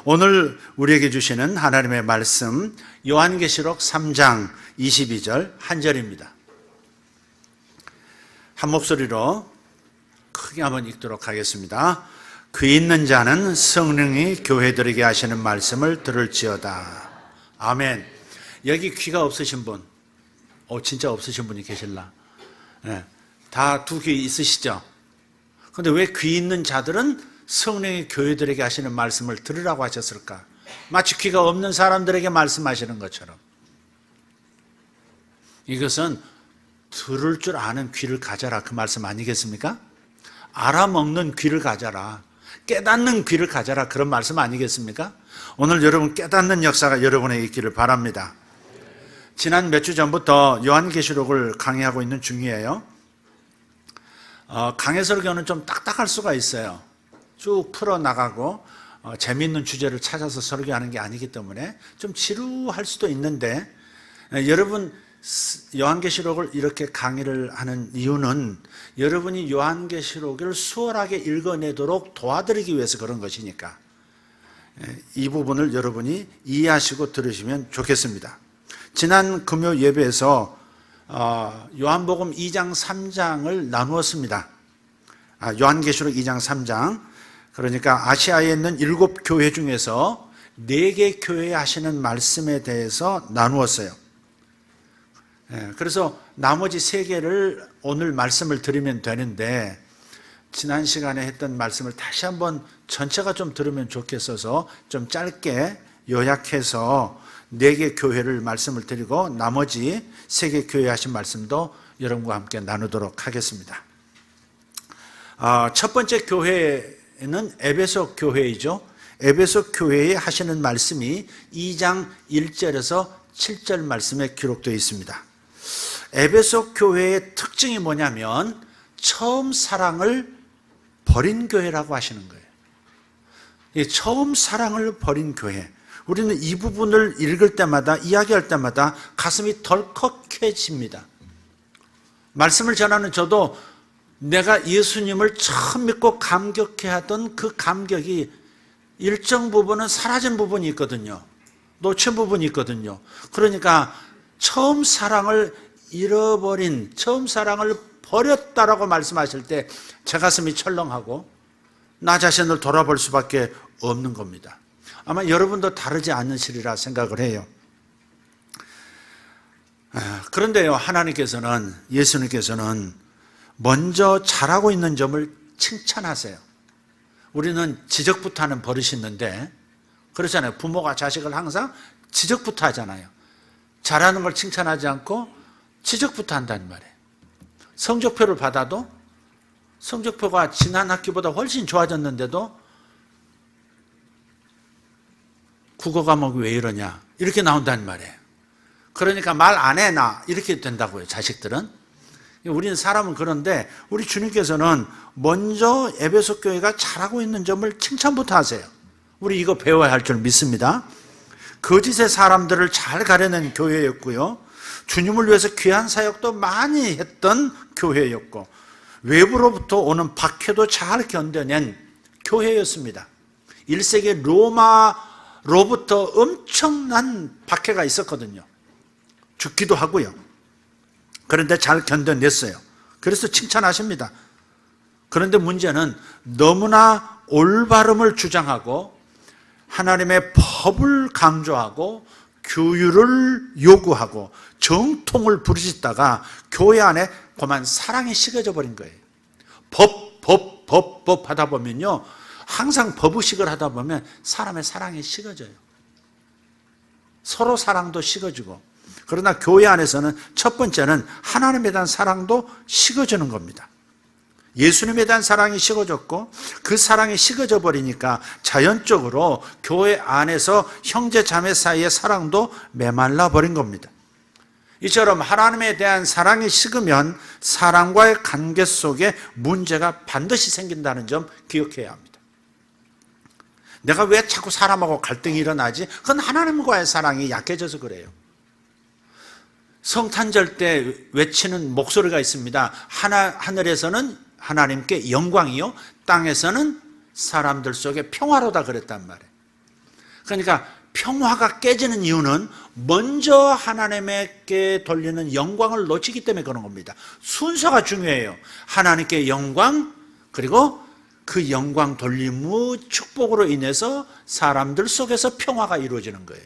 오늘 우리에게 주시는 하나님의 말씀 요한계시록 3장 22절 한 절입니다. 한 목소리로 크게 한번 읽도록 하겠습니다. 귀 있는 자는 성령이 교회들에게 하시는 말씀을 들을지어다. 아멘. 여기 귀가 없으신 분, 진짜 없으신 분이 계실라? 네, 다 두 귀 있으시죠? 그런데 왜 귀 있는 자들은 성령이 교회들에게 하시는 말씀을 들으라고 하셨을까? 마치 귀가 없는 사람들에게 말씀하시는 것처럼. 이것은 들을 줄 아는 귀를 가져라, 그 말씀 아니겠습니까? 알아먹는 귀를 가져라, 깨닫는 귀를 가져라, 그런 말씀 아니겠습니까? 오늘 여러분 깨닫는 역사가 여러분에게 있기를 바랍니다. 지난 몇 주 전부터 요한계시록을 강의하고 있는 중이에요. 강해 설교는 좀 딱딱할 수가 있어요. 쭉 풀어나가고 재미있는 주제를 찾아서 설교하는 게 아니기 때문에 좀 지루할 수도 있는데, 여러분 요한계시록을 이렇게 강의를 하는 이유는 여러분이 요한계시록을 수월하게 읽어내도록 도와드리기 위해서 그런 것이니까 이 부분을 여러분이 이해하시고 들으시면 좋겠습니다. 지난 금요 예배에서 요한복음 2장 3장을 나누었습니다. 요한계시록 2장 3장, 그러니까 아시아에 있는 7교회 중에서 4개 교회에 하시는 말씀에 대해서 나누었어요. 그래서 나머지 3개를 오늘 말씀을 드리면 되는데, 지난 시간에 했던 말씀을 다시 한번 전체가 좀 들으면 좋겠어서 좀 짧게 요약해서 4개 교회를 말씀을 드리고 나머지 3개 교회 하신 말씀도 여러분과 함께 나누도록 하겠습니다. 첫 번째 교회는 에베소 교회이죠. 에베소 교회에 하시는 말씀이 2장 1절에서 7절 말씀에 기록되어 있습니다. 에베소 교회의 특징이 뭐냐면 처음 사랑을 버린 교회라고 하시는 거예요. 처음 사랑을 버린 교회. 우리는 이 부분을 읽을 때마다, 이야기할 때마다 가슴이 덜컥해집니다. 말씀을 전하는 저도 내가 예수님을 처음 믿고 감격해하던 그 감격이 일정 부분은 사라진 부분이 있거든요. 놓친 부분이 있거든요. 그러니까 처음 사랑을 잃어버린, 처음 사랑을 버렸다라고 말씀하실 때 제 가슴이 철렁하고 나 자신을 돌아볼 수밖에 없는 겁니다. 아마 여러분도 다르지 않으시리라 생각을 해요. 그런데요, 하나님께서는, 예수님께서는 먼저 잘하고 있는 점을 칭찬하세요. 우리는 지적부터 하는 버릇이 있는데, 그렇잖아요. 부모가 자식을 항상 지적부터 하잖아요. 잘하는 걸 칭찬하지 않고 지적부터 한다는 말이에요. 성적표를 받아도 성적표가 지난 학기보다 훨씬 좋아졌는데도 국어 과목이 왜 이러냐, 이렇게 나온다는 말이에요. 그러니까 말 안 해, 나, 이렇게 된다고요, 자식들은. 우리는 사람은 그런데 우리 주님께서는 먼저 에베소 교회가 잘하고 있는 점을 칭찬부터 하세요. 우리 이거 배워야 할 줄 믿습니다. 거짓의 사람들을 잘 가려낸 교회였고요, 주님을 위해서 귀한 사역도 많이 했던 교회였고, 외부로부터 오는 박해도 잘 견뎌낸 교회였습니다. 1세기 로마로부터 엄청난 박해가 있었거든요. 죽기도 하고요. 그런데 잘 견뎌냈어요. 그래서 칭찬하십니다. 그런데 문제는 너무나 올바름을 주장하고 하나님의 법을 강조하고 규율을 요구하고 정통을 부르짖다가 교회 안에 그만 사랑이 식어져 버린 거예요. 법 하다 보면요, 항상 법의식을 하다 보면 사람의 사랑이 식어져요. 서로 사랑도 식어지고. 그러나 교회 안에서는 첫 번째는 하나님에 대한 사랑도 식어지는 겁니다. 예수님에 대한 사랑이 식어졌고, 그 사랑이 식어져 버리니까 자연적으로 교회 안에서 형제 자매 사이의 사랑도 메말라 버린 겁니다. 이처럼 하나님에 대한 사랑이 식으면 사람과의 관계 속에 문제가 반드시 생긴다는 점 기억해야 합니다. 내가 왜 자꾸 사람하고 갈등이 일어나지? 그건 하나님과의 사랑이 약해져서 그래요. 성탄절 때 외치는 목소리가 있습니다. 하늘에서는 하나님께 영광이요, 땅에서는 사람들 속에 평화로다 그랬단 말이에요. 그러니까 평화가 깨지는 이유는 먼저 하나님께 돌리는 영광을 놓치기 때문에 그런 겁니다. 순서가 중요해요. 하나님께 영광, 그리고 그 영광 돌림의 축복으로 인해서 사람들 속에서 평화가 이루어지는 거예요.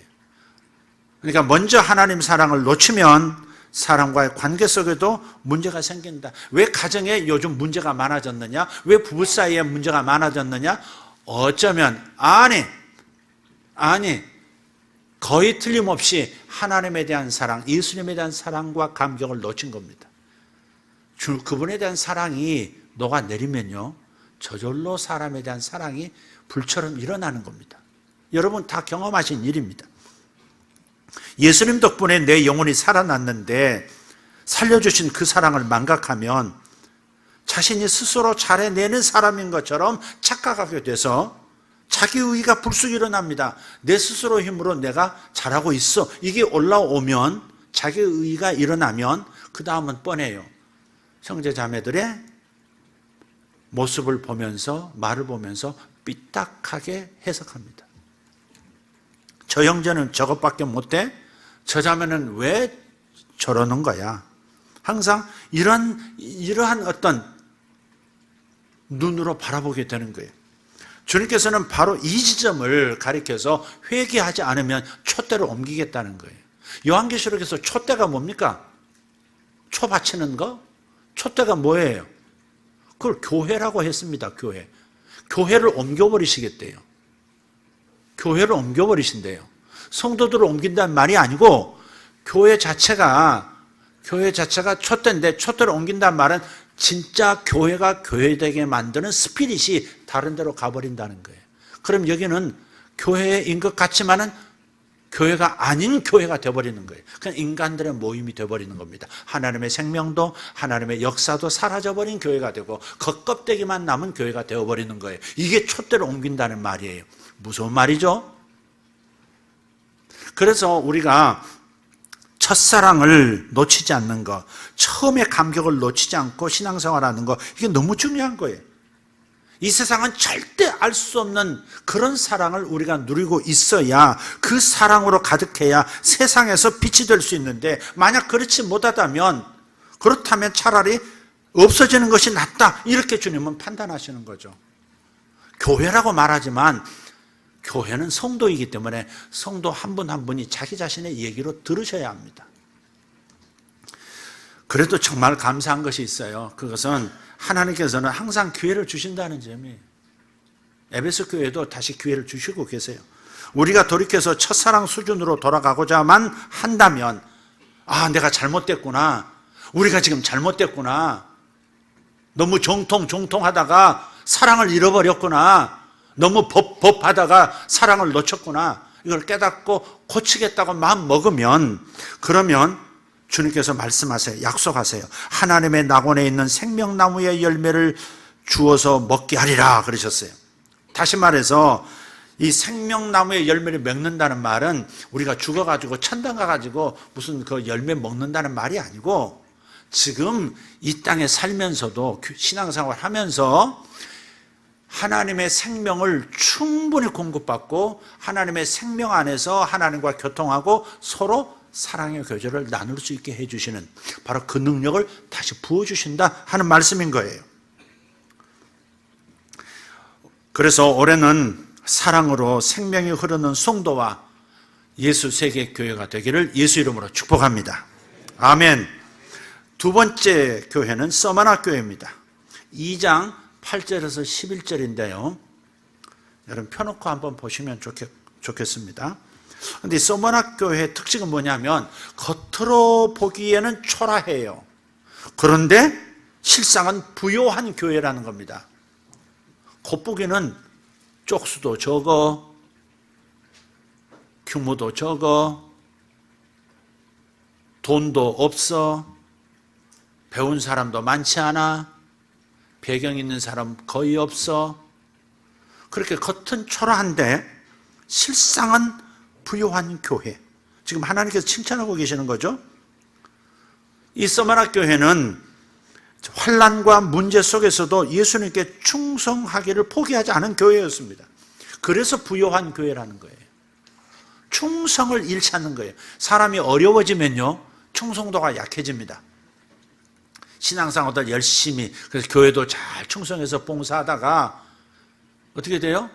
그러니까 먼저 하나님 사랑을 놓치면 사람과의 관계 속에도 문제가 생긴다. 왜 가정에 요즘 문제가 많아졌느냐? 왜 부부 사이에 문제가 많아졌느냐? 어쩌면 아니 거의 틀림없이 하나님에 대한 사랑, 예수님에 대한 사랑과 감격을 놓친 겁니다. 그분에 대한 사랑이 녹아내리면요, 저절로 사람에 대한 사랑이 불처럼 일어나는 겁니다. 여러분 다 경험하신 일입니다. 예수님 덕분에 내 영혼이 살아났는데 살려주신 그 사랑을 망각하면 자신이 스스로 잘해내는 사람인 것처럼 착각하게 돼서 자기의의가 불쑥 일어납니다. 내 스스로 힘으로 내가 잘하고 있어, 이게 올라오면, 자기의의가 일어나면 그 다음은 뻔해요. 형제 자매들의 모습을 보면서, 말을 보면서 삐딱하게 해석합니다. 저 형제는 저것밖에 못해? 저 자매는 왜 저러는 거야? 항상 이러한 어떤 눈으로 바라보게 되는 거예요. 주님께서는 바로 이 지점을 가리켜서 회개하지 않으면 촛대를 옮기겠다는 거예요. 요한계시록에서 촛대가 뭡니까? 초 바치는 거? 촛대가 뭐예요? 그걸 교회라고 했습니다. 교회를 옮겨버리시겠대요. 교회를 옮겨버리신대요. 성도들을 옮긴다는 말이 아니고 교회 자체가 촛대인데, 촛대를 옮긴다는 말은 진짜 교회가 교회되게 만드는 스피릿이 다른 데로 가버린다는 거예요. 그럼 여기는 교회인 것 같지만은 교회가 아닌 교회가 되어버리는 거예요. 그냥 인간들의 모임이 되어버리는 겁니다. 하나님의 생명도 하나님의 역사도 사라져버린 교회가 되고 겉껍데기만 남은 교회가 되어버리는 거예요. 이게 촛대를 옮긴다는 말이에요. 무서운 말이죠. 그래서 우리가 첫사랑을 놓치지 않는 것, 처음에 감격을 놓치지 않고 신앙생활하는 것, 이게 너무 중요한 거예요. 이 세상은 절대 알 수 없는 그런 사랑을 우리가 누리고 있어야, 그 사랑으로 가득해야 세상에서 빛이 될 수 있는데, 만약 그렇지 못하다면, 그렇다면 차라리 없어지는 것이 낫다, 이렇게 주님은 판단하시는 거죠. 교회라고 말하지만 교회는 성도이기 때문에 성도 한 분 한 분이 자기 자신의 얘기로 들으셔야 합니다. 그래도 정말 감사한 것이 있어요. 그것은 하나님께서는 항상 기회를 주신다는 점이에요. 에베소 교회도 다시 기회를 주시고 계세요. 우리가 돌이켜서 첫사랑 수준으로 돌아가고자만 한다면, 아, 내가 잘못됐구나, 우리가 지금 잘못됐구나, 너무 정통하다가 사랑을 잃어버렸구나, 너무 법하다가 사랑을 놓쳤구나, 이걸 깨닫고 고치겠다고 마음 먹으면, 그러면 주님께서 말씀하세요. 약속하세요. 하나님의 낙원에 있는 생명나무의 열매를 주어서 먹게 하리라 그러셨어요. 다시 말해서 이 생명나무의 열매를 맺는다는 말은 우리가 죽어가지고 천당 가가지고 무슨 그 열매 먹는다는 말이 아니고, 지금 이 땅에 살면서도 신앙생활 하면서 하나님의 생명을 충분히 공급받고 하나님의 생명 안에서 하나님과 교통하고 서로 사랑의 교제를 나눌 수 있게 해주시는, 바로 그 능력을 다시 부어주신다 하는 말씀인 거예요. 그래서 올해는 사랑으로 생명이 흐르는 성도와 예수 세계교회가 되기를 예수 이름으로 축복합니다. 아멘. 두 번째 교회는 서머나 교회입니다. 2장 8절에서 11절인데요. 여러분 펴놓고 한번 보시면 좋겠습니다. 그런데 서머나 교회의 특징은 뭐냐면, 겉으로 보기에는 초라해요. 그런데 실상은 부요한 교회라는 겁니다. 겉보기는 쪽수도 적어, 규모도 적어, 돈도 없어, 배운 사람도 많지 않아, 배경 있는 사람 거의 없어. 그렇게 겉은 초라한데 실상은 부요한 교회. 지금 하나님께서 칭찬하고 계시는 거죠. 이 서머나 교회는 환난과 문제 속에서도 예수님께 충성하기를 포기하지 않은 교회였습니다. 그래서 부요한 교회라는 거예요. 충성을 잃지 않는 거예요. 사람이 어려워지면요, 충성도가 약해집니다. 신앙생활도 열심히, 그래서 교회도 잘 충성해서 봉사하다가 어떻게 돼요?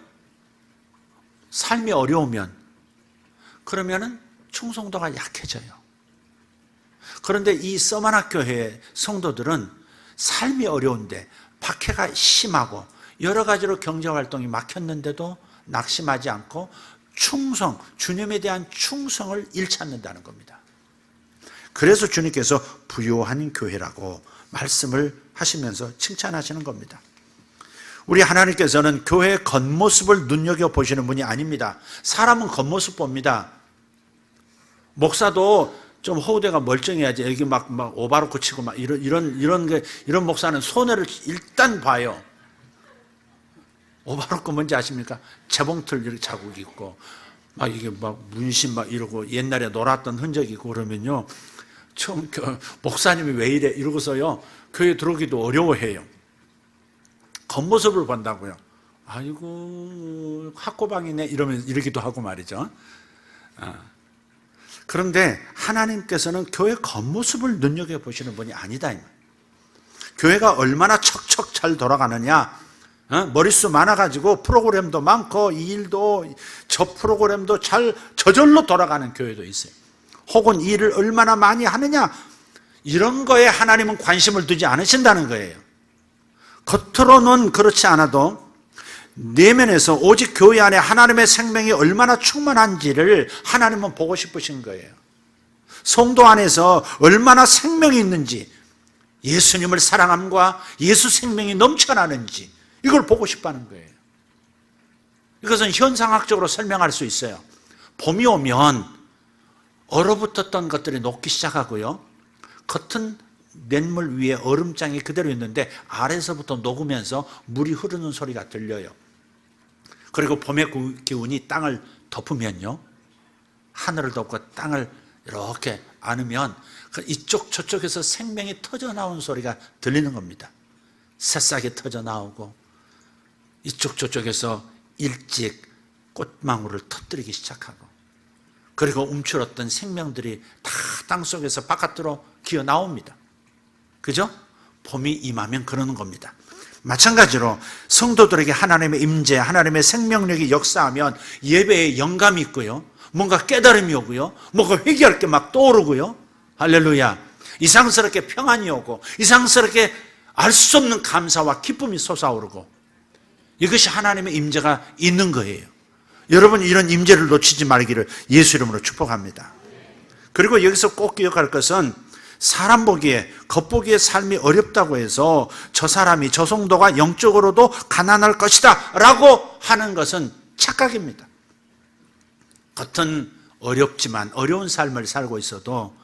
삶이 어려우면, 그러면은 충성도가 약해져요. 그런데 이 서마나 교회의 성도들은 삶이 어려운데 박해가 심하고 여러 가지로 경제활동이 막혔는데도 낙심하지 않고 충성, 주님에 대한 충성을 잃지 않는다는 겁니다. 그래서 주님께서 부요한 교회라고 말씀을 하시면서 칭찬하시는 겁니다. 우리 하나님께서는 교회의 겉모습을 눈여겨보시는 분이 아닙니다. 사람은 겉모습 봅니다. 목사도 좀 호대가 멀쩡해야지 여기 막 오바로크 치고 막 이런 목사는 손해를 일단 봐요. 오바로크 뭔지 아십니까? 재봉틀 이렇게 자국이 있고 막 이게 막 문신 막 이러고 옛날에 놀았던 흔적이 있고 그러면요, 처음 목사님이 왜 이래 이러고서요 교회 들어오기도 어려워해요. 겉모습을 본다고요. 아이고 학고방이네 이러면서 이러기도 하고 말이죠. 그런데 하나님께서는 교회 겉모습을 눈여겨보시는 분이 아니다. 교회가 얼마나 척척 잘 돌아가느냐, 머릿수 많아가지고 프로그램도 많고 이 일도 저 프로그램도 잘 저절로 돌아가는 교회도 있어요. 혹은 이 일을 얼마나 많이 하느냐, 이런 거에 하나님은 관심을 두지 않으신다는 거예요. 겉으로는 그렇지 않아도 내면에서 오직 교회 안에 하나님의 생명이 얼마나 충만한지를 하나님은 보고 싶으신 거예요. 성도 안에서 얼마나 생명이 있는지, 예수님을 사랑함과 예수 생명이 넘쳐나는지 이걸 보고 싶다는 거예요. 이것은 현상학적으로 설명할 수 있어요. 봄이 오면 얼어붙었던 것들이 녹기 시작하고요, 겉은 냇물 위에 얼음장이 그대로 있는데 아래서부터 녹으면서 물이 흐르는 소리가 들려요. 그리고 봄의 기운이 땅을 덮으면요, 하늘을 덮고 땅을 이렇게 안으면 이쪽 저쪽에서 생명이 터져나온 소리가 들리는 겁니다. 새싹이 터져나오고 이쪽 저쪽에서 일찍 꽃망울을 터뜨리기 시작하고, 그리고 움츠렀던 생명들이 다 땅속에서 바깥으로 기어 나옵니다. 그죠? 봄이 임하면 그러는 겁니다. 마찬가지로 성도들에게 하나님의 임재, 하나님의 생명력이 역사하면 예배에 영감이 있고요, 뭔가 깨달음이 오고요, 뭔가 회개할 게 막 떠오르고요, 할렐루야, 이상스럽게 평안이 오고 이상스럽게 알 수 없는 감사와 기쁨이 솟아오르고, 이것이 하나님의 임재가 있는 거예요. 여러분, 이런 임재를 놓치지 말기를 예수 이름으로 축복합니다. 그리고 여기서 꼭 기억할 것은, 사람 보기에, 겉보기에 삶이 어렵다고 해서 저 사람이, 저 성도가 영적으로도 가난할 것이다 라고 하는 것은 착각입니다. 겉은 어렵지만 어려운 삶을 살고 있어도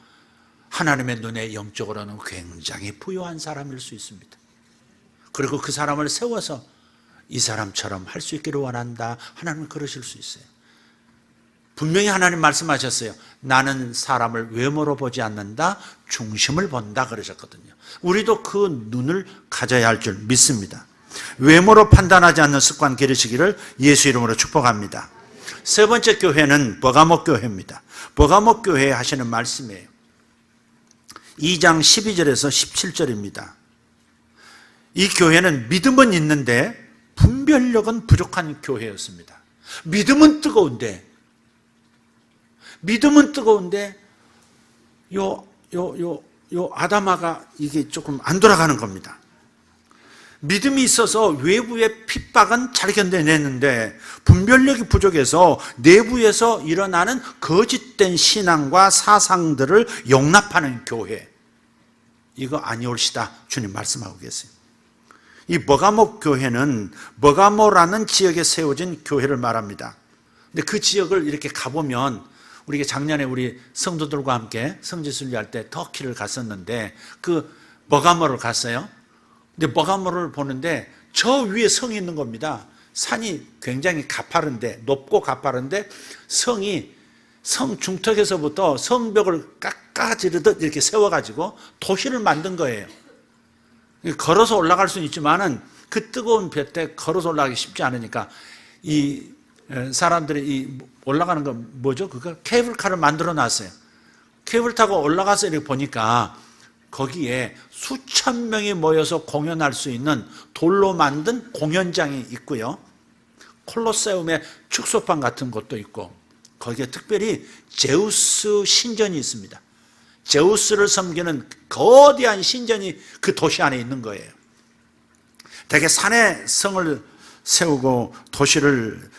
하나님의 눈에 영적으로는 굉장히 부유한 사람일 수 있습니다. 그리고 그 사람을 세워서 이 사람처럼 할 수 있기를 원한다, 하나님은 그러실 수 있어요. 분명히 하나님 말씀하셨어요. 나는 사람을 외모로 보지 않는다, 중심을 본다 그러셨거든요. 우리도 그 눈을 가져야 할 줄 믿습니다. 외모로 판단하지 않는 습관 기르시기를 예수 이름으로 축복합니다. 세 번째 교회는 버가모 교회입니다. 버가모 교회에 하시는 말씀이에요. 2장 12절에서 17절입니다. 이 교회는 믿음은 있는데 분별력은 부족한 교회였습니다. 믿음은 뜨거운데 요 아다마가 이게 조금 안 돌아가는 겁니다. 믿음이 있어서 외부의 핍박은 잘 견뎌내는데 분별력이 부족해서 내부에서 일어나는 거짓된 신앙과 사상들을 용납하는 교회, 이거 아니올시다 주님 말씀하고 계세요. 이 버가모 교회는 버가모라는 지역에 세워진 교회를 말합니다. 근데 그 지역을 이렇게 가보면, 우리가 작년에 우리 성도들과 함께 성지순례할 때 터키를 갔었는데 그 버가모를 갔어요. 근데 버가모를 보는데 저 위에 성이 있는 겁니다. 산이 굉장히 가파른데, 높고 가파른데 성이 성 중턱에서부터 성벽을 깎아지르듯 이렇게 세워가지고 도시를 만든 거예요. 걸어서 올라갈 수는 있지만은 그 뜨거운 볕에 걸어서 올라가기 쉽지 않으니까 이 사람들이 이 올라가는 거 뭐죠? 그거 케이블카를 만들어 놨어요. 케이블 타고 올라가서 이렇게 보니까 거기에 수천 명이 모여서 공연할 수 있는 돌로 만든 공연장이 있고요. 콜로세움의 축소판 같은 것도 있고, 거기에 특별히 제우스 신전이 있습니다. 제우스를 섬기는 거대한 신전이 그 도시 안에 있는 거예요. 대개 산에 성을 세우고 도시를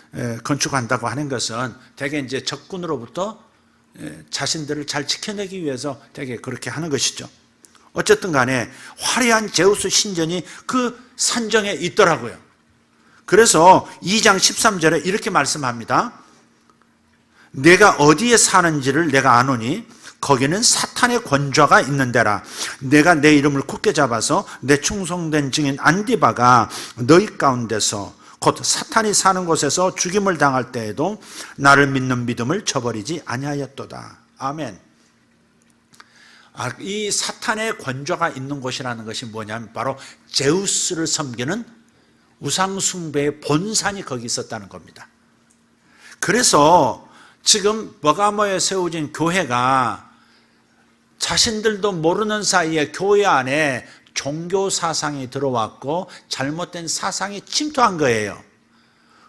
건축한다고 하는 것은 대개 이제 적군으로부터 자신들을 잘 지켜내기 위해서 대개 그렇게 하는 것이죠. 어쨌든 간에 화려한 제우스 신전이 그 산정에 있더라고요. 그래서 2장 13절에 이렇게 말씀합니다. 내가 어디에 사는지를 내가 아노니 거기는 사탄의 권좌가 있는 데라. 내가 내 이름을 굳게 잡아서 내 충성된 증인 안디바가 너희 가운데서 곧 사탄이 사는 곳에서 죽임을 당할 때에도 나를 믿는 믿음을 저버리지 아니하였도다. 아멘. 이 사탄의 권좌가 있는 곳이라는 것이 뭐냐면 바로 제우스를 섬기는 우상숭배의 본산이 거기 있었다는 겁니다. 그래서 지금 버가모에 세워진 교회가 자신들도 모르는 사이에 교회 안에 종교 사상이 들어왔고 잘못된 사상이 침투한 거예요.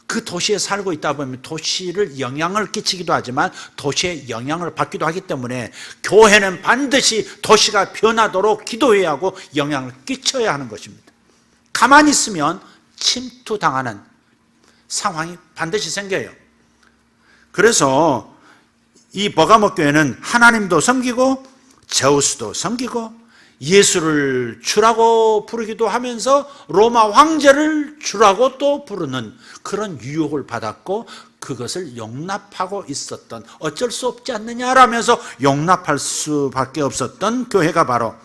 그 도시에 살고 있다 보면 도시를 영향을 끼치기도 하지만 도시에 영향을 받기도 하기 때문에 교회는 반드시 도시가 변하도록 기도해야 하고 영향을 끼쳐야 하는 것입니다. 가만히 있으면 침투당하는 상황이 반드시 생겨요. 그래서 이 버가모 교회는 하나님도 섬기고 제우스도 섬기고 예수를 주라고 부르기도 하면서 로마 황제를 주라고 또 부르는 그런 유혹을 받았고 그것을 용납하고 있었던, 어쩔 수 없지 않느냐라면서 용납할 수밖에 없었던 교회가 바로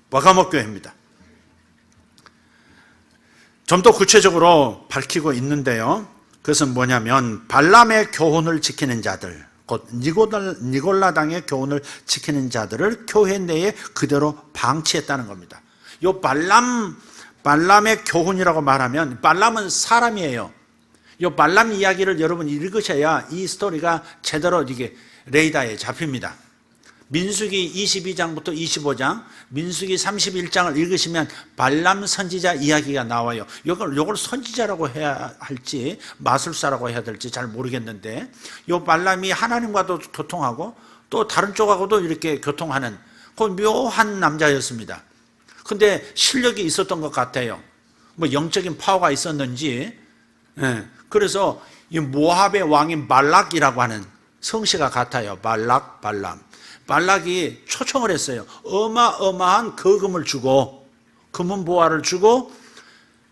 버가모 교회입니다. 좀 더 구체적으로 밝히고 있는데요. 그것은 뭐냐면 발람의 교훈을 지키는 자들, 곧 니골라당의 교훈을 지키는 자들을 교회 내에 그대로 방치했다는 겁니다. 이 발람의 교훈이라고 말하면 발람은 사람이에요. 이 발람 이야기를 여러분 읽으셔야 이 스토리가 제대로 이게 레이더에 잡힙니다. 민수기 22장부터 25장, 민수기 31장을 읽으시면 발람 선지자 이야기가 나와요. 이걸 선지자라고 해야 할지 마술사라고 해야 될지 잘 모르겠는데 이 발람이 하나님과도 교통하고 또 다른 쪽하고도 이렇게 교통하는 그 묘한 남자였습니다. 근데 실력이 있었던 것 같아요. 뭐 영적인 파워가 있었는지. 그래서 이 모압의 왕인 발락이라고 하는 성씨가 같아요. 발람. 발락이 초청을 했어요. 어마어마한 거금을 주고 금은 보화를 주고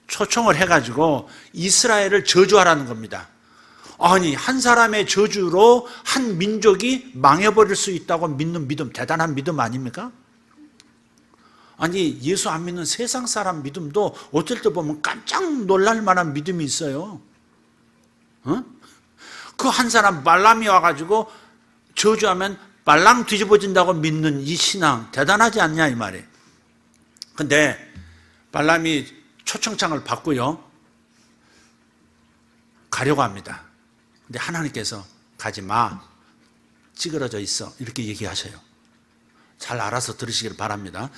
초청을 해가지고 이스라엘을 저주하라는 겁니다. 아니, 한 사람의 저주로 한 민족이 망해버릴 수 있다고 믿는 믿음, 대단한 믿음 아닙니까? 아니, 예수 안 믿는 세상 사람 믿음도 어쩔 때 보면 깜짝 놀랄 만한 믿음이 있어요. 그 한 사람 발람이 와가지고 저주하면 발랑 뒤집어진다고 믿는 이 신앙 대단하지 않냐 이 말이에요. 근데 발람이 초청장을 받고요 가려고 합니다. 근데 하나님께서 가지 마, 찌그러져 있어, 이렇게 얘기하셔요. 잘 알아서 들으시길 바랍니다.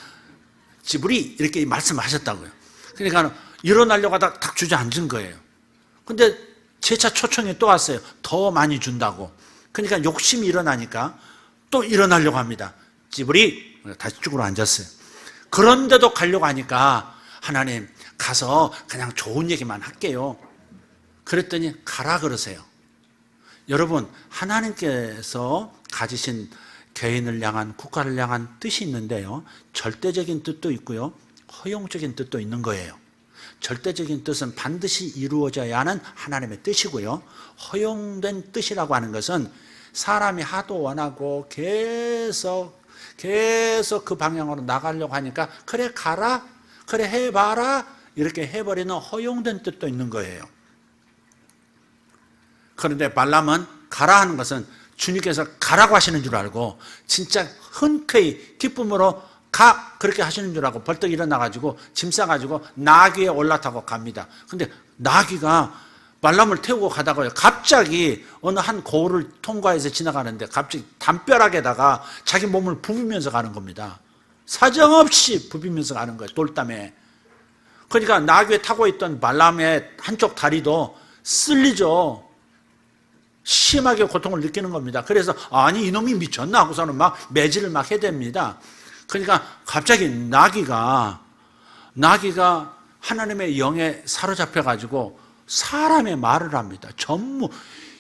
지브리 이렇게 말씀하셨다고요. 그러니까 일어나려고 하다가 딱 주저앉은 거예요. 근데 재차 초청이 또 왔어요. 더 많이 준다고. 그러니까 욕심이 일어나니까 또 일어나려고 합니다. 찌브리 다시 쭈그러 앉았어요. 그런데도 가려고 하니까 하나님 가서 그냥 좋은 얘기만 할게요. 그랬더니 가라 그러세요. 여러분, 하나님께서 가지신 개인을 향한, 국가를 향한 뜻이 있는데요, 절대적인 뜻도 있고요 허용적인 뜻도 있는 거예요. 절대적인 뜻은 반드시 이루어져야 하는 하나님의 뜻이고요, 허용된 뜻이라고 하는 것은 사람이 하도 원하고 계속 그 방향으로 나가려고 하니까 그래 가라, 그래 해봐라, 이렇게 해버리는 허용된 뜻도 있는 거예요. 그런데 발람은 가라 하는 것은 주님께서 가라고 하시는 줄 알고 진짜 흔쾌히 기쁨으로 가, 그렇게 하시는 줄 알고 벌떡 일어나가지고 짐 싸가지고 나귀에 올라타고 갑니다. 근데 나귀가 발람을 태우고 가다가요, 갑자기 어느 한 고을을 통과해서 지나가는데 갑자기 담벼락에다가 자기 몸을 부비면서 가는 겁니다. 사정없이 부비면서 가는 거예요, 돌담에. 그러니까 나귀에 타고 있던 발람의 한쪽 다리도 쓸리죠. 심하게 고통을 느끼는 겁니다. 그래서 아니 이놈이 미쳤나 하고서는 막 매질을 막 해댑니다. 그러니까 갑자기 나귀가 하나님의 영에 사로잡혀 가지고 사람의 말을 합니다. 전무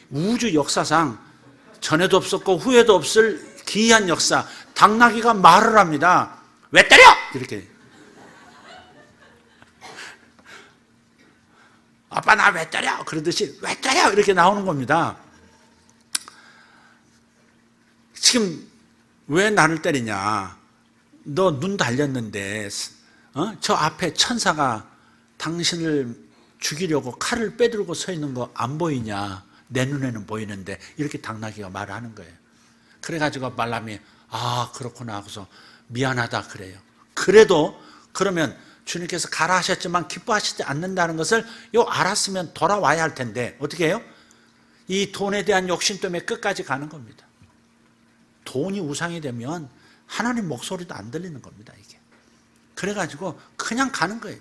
우주 역사상 전에도 없었고 후에도 없을 기이한 역사, 당나귀가 말을 합니다. 왜 때려? 이렇게. 아빠 나 왜 때려? 그러듯이 왜 때려? 이렇게 나오는 겁니다. 지금 왜 나를 때리냐? 너 눈 달렸는데 저 앞에 천사가 당신을 죽이려고 칼을 빼들고 서 있는 거 안 보이냐? 내 눈에는 보이는데. 이렇게 당나귀가 말을 하는 거예요. 그래가지고 발람이 아 그렇구나 하고서 미안하다 그래요. 그래도 그러면 주님께서 가라 하셨지만 기뻐하시지 않는다는 것을 알았으면 돌아와야 할 텐데 어떻게 해요? 이 돈에 대한 욕심 때문에 끝까지 가는 겁니다. 돈이 우상이 되면 하나님 목소리도 안 들리는 겁니다, 이게. 그래가지고 그냥 가는 거예요.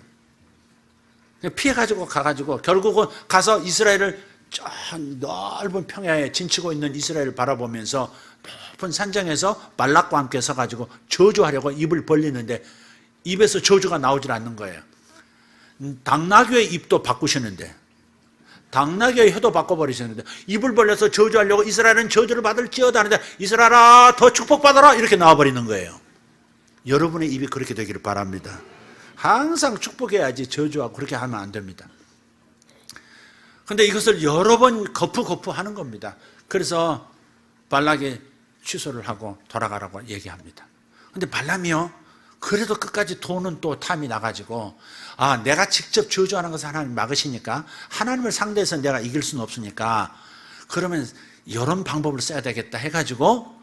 피해가지고 가가지고 결국은 가서 이스라엘을 저 넓은 평야에 진치고 있는 이스라엘을 바라보면서 높은 산정에서 발락과 함께 서가지고 저주하려고 입을 벌리는데 입에서 저주가 나오질 않는 거예요. 당나귀의 입도 바꾸시는데, 당나귀의 혀도 바꿔버리시는데, 입을 벌려서 저주하려고 이스라엘은 저주를 받을지어다 하는데 이스라엘아 더 축복받아라 이렇게 나와버리는 거예요. 여러분의 입이 그렇게 되기를 바랍니다. 항상 축복해야지 저주하고 그렇게 하면 안 됩니다. 그런데 이것을 여러 번 거푸 하는 겁니다. 그래서 발락이 취소를 하고 돌아가라고 얘기합니다. 그런데 발람이요, 그래도 끝까지 돈은 또 탐이 나가지고 내가 직접 저주하는 것을 하나님 막으시니까 하나님을 상대해서 내가 이길 수는 없으니까 그러면 이런 방법을 써야 되겠다 해가지고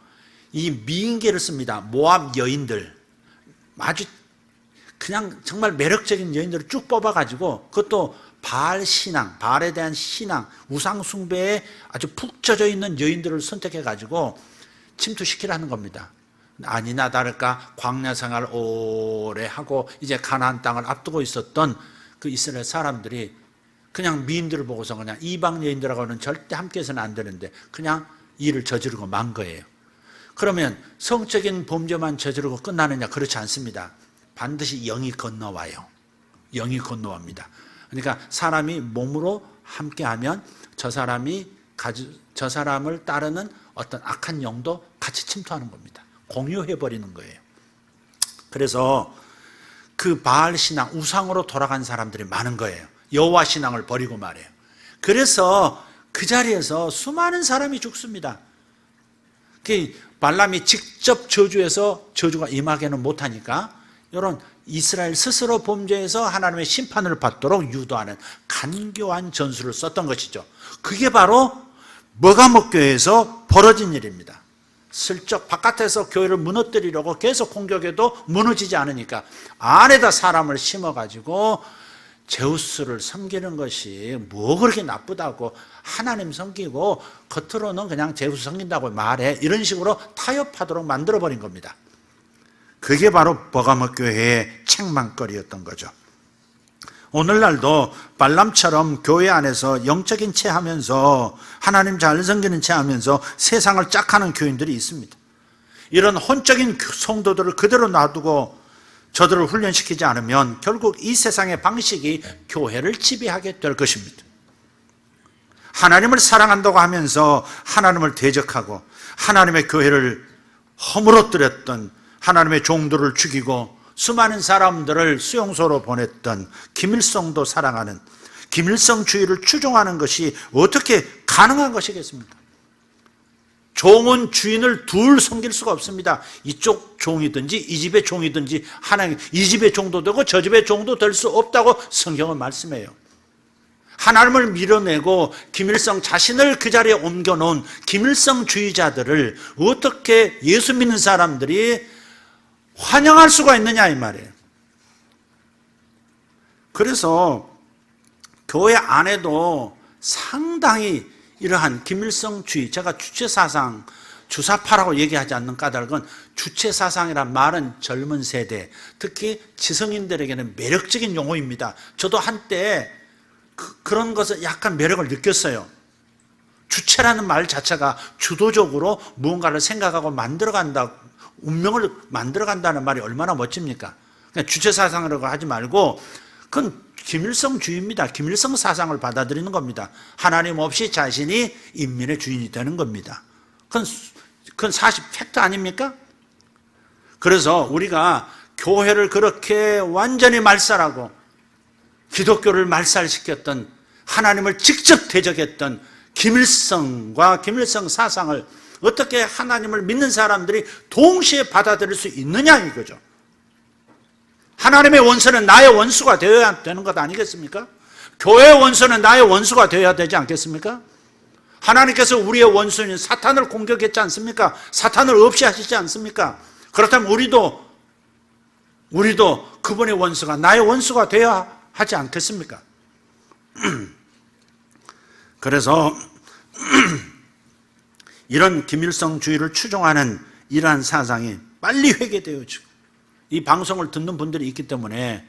이 미인계를 씁니다. 모압 여인들, 아주 그냥 정말 매력적인 여인들을 쭉 뽑아가지고 그것도 바알 신앙, 바알에 대한 신앙, 우상 숭배에 아주 푹 젖어 있는 여인들을 선택해가지고 침투시키라는 겁니다. 아니나 다를까 광야 생활 오래 하고 이제 가나안 땅을 앞두고 있었던 그 이스라엘 사람들이 그냥 미인들을 보고서 그냥 이방 여인들하고는 절대 함께해서는 안 되는데 그냥 일을 저지르고 만 거예요. 그러면 성적인 범죄만 저지르고 끝나느냐? 그렇지 않습니다. 반드시 영이 건너와요. 영이 건너옵니다. 그러니까 사람이 몸으로 함께하면 저 사람을 따르는 어떤 악한 영도 같이 침투하는 겁니다. 공유해버리는 거예요. 그래서 그 바알 신앙, 우상으로 돌아간 사람들이 많은 거예요. 여호와 신앙을 버리고 말이에요. 그래서 그 자리에서 수많은 사람이 죽습니다. 발람이 직접 저주해서 저주가 임하게는 못하니까 이런 이스라엘 스스로 범죄해서 하나님의 심판을 받도록 유도하는 간교한 전술을 썼던 것이죠. 그게 바로 머가목 교회에서 벌어진 일입니다. 슬쩍 바깥에서 교회를 무너뜨리려고 계속 공격해도 무너지지 않으니까 안에다 사람을 심어가지고 제우스를 섬기는 것이 뭐 그렇게 나쁘다고, 하나님 섬기고 겉으로는 그냥 제우스 섬긴다고 말해, 이런 식으로 타협하도록 만들어버린 겁니다. 그게 바로 머가목 교회의 책망거리였던 거죠. 오늘날도 발람처럼 교회 안에서 영적인 채 하면서 하나님 잘 섬기는 채 하면서 세상을 짝하는 교인들이 있습니다. 이런 혼적인 성도들을 그대로 놔두고 저들을 훈련시키지 않으면 결국 이 세상의 방식이 교회를 지배하게 될 것입니다. 하나님을 사랑한다고 하면서 하나님을 대적하고 하나님의 교회를 허물어뜨렸던, 하나님의 종들을 죽이고 수많은 사람들을 수용소로 보냈던 김일성도 사랑하는, 김일성주의를 추종하는 것이 어떻게 가능한 것이겠습니까? 종은 주인을 둘 섬길 수가 없습니다. 이쪽 종이든지 이 집의 종이든지 하나님, 이 집의 종도 되고 저 집의 종도 될 수 없다고 성경은 말씀해요. 하나님을 밀어내고 김일성 자신을 그 자리에 옮겨놓은 김일성주의자들을 어떻게 예수 믿는 사람들이 환영할 수가 있느냐 이 말이에요. 그래서 교회 안에도 상당히 이러한 김일성주의, 제가 주체사상, 주사파라고 얘기하지 않는 까닭은 주체사상이란 말은 젊은 세대, 특히 지성인들에게는 매력적인 용어입니다. 저도 한때 그런 것을 약간 매력을 느꼈어요. 주체라는 말 자체가 주도적으로 무언가를 생각하고 만들어간다, 운명을 만들어간다는 말이 얼마나 멋집니까? 그냥 주체사상이라고 하지 말고 그건 김일성주의입니다. 김일성 사상을 받아들이는 겁니다. 하나님 없이 자신이 인민의 주인이 되는 겁니다. 그건 사실 팩트 아닙니까? 그래서 우리가 교회를 그렇게 완전히 말살하고 기독교를 말살시켰던, 하나님을 직접 대적했던 김일성과 김일성 사상을 어떻게 하나님을 믿는 사람들이 동시에 받아들일 수 있느냐 이거죠. 하나님의 원수는 나의 원수가 되어야 되는 것 아니겠습니까? 교회의 원수는 나의 원수가 되어야 되지 않겠습니까? 하나님께서 우리의 원수인 사탄을 공격했지 않습니까? 사탄을 없이 하시지 않습니까? 그렇다면 우리도 그분의 원수가 나의 원수가 되어야 하지 않겠습니까? 그래서 이런 김일성주의를 추종하는 이러한 사상이 빨리 회개되어지고, 이 방송을 듣는 분들이 있기 때문에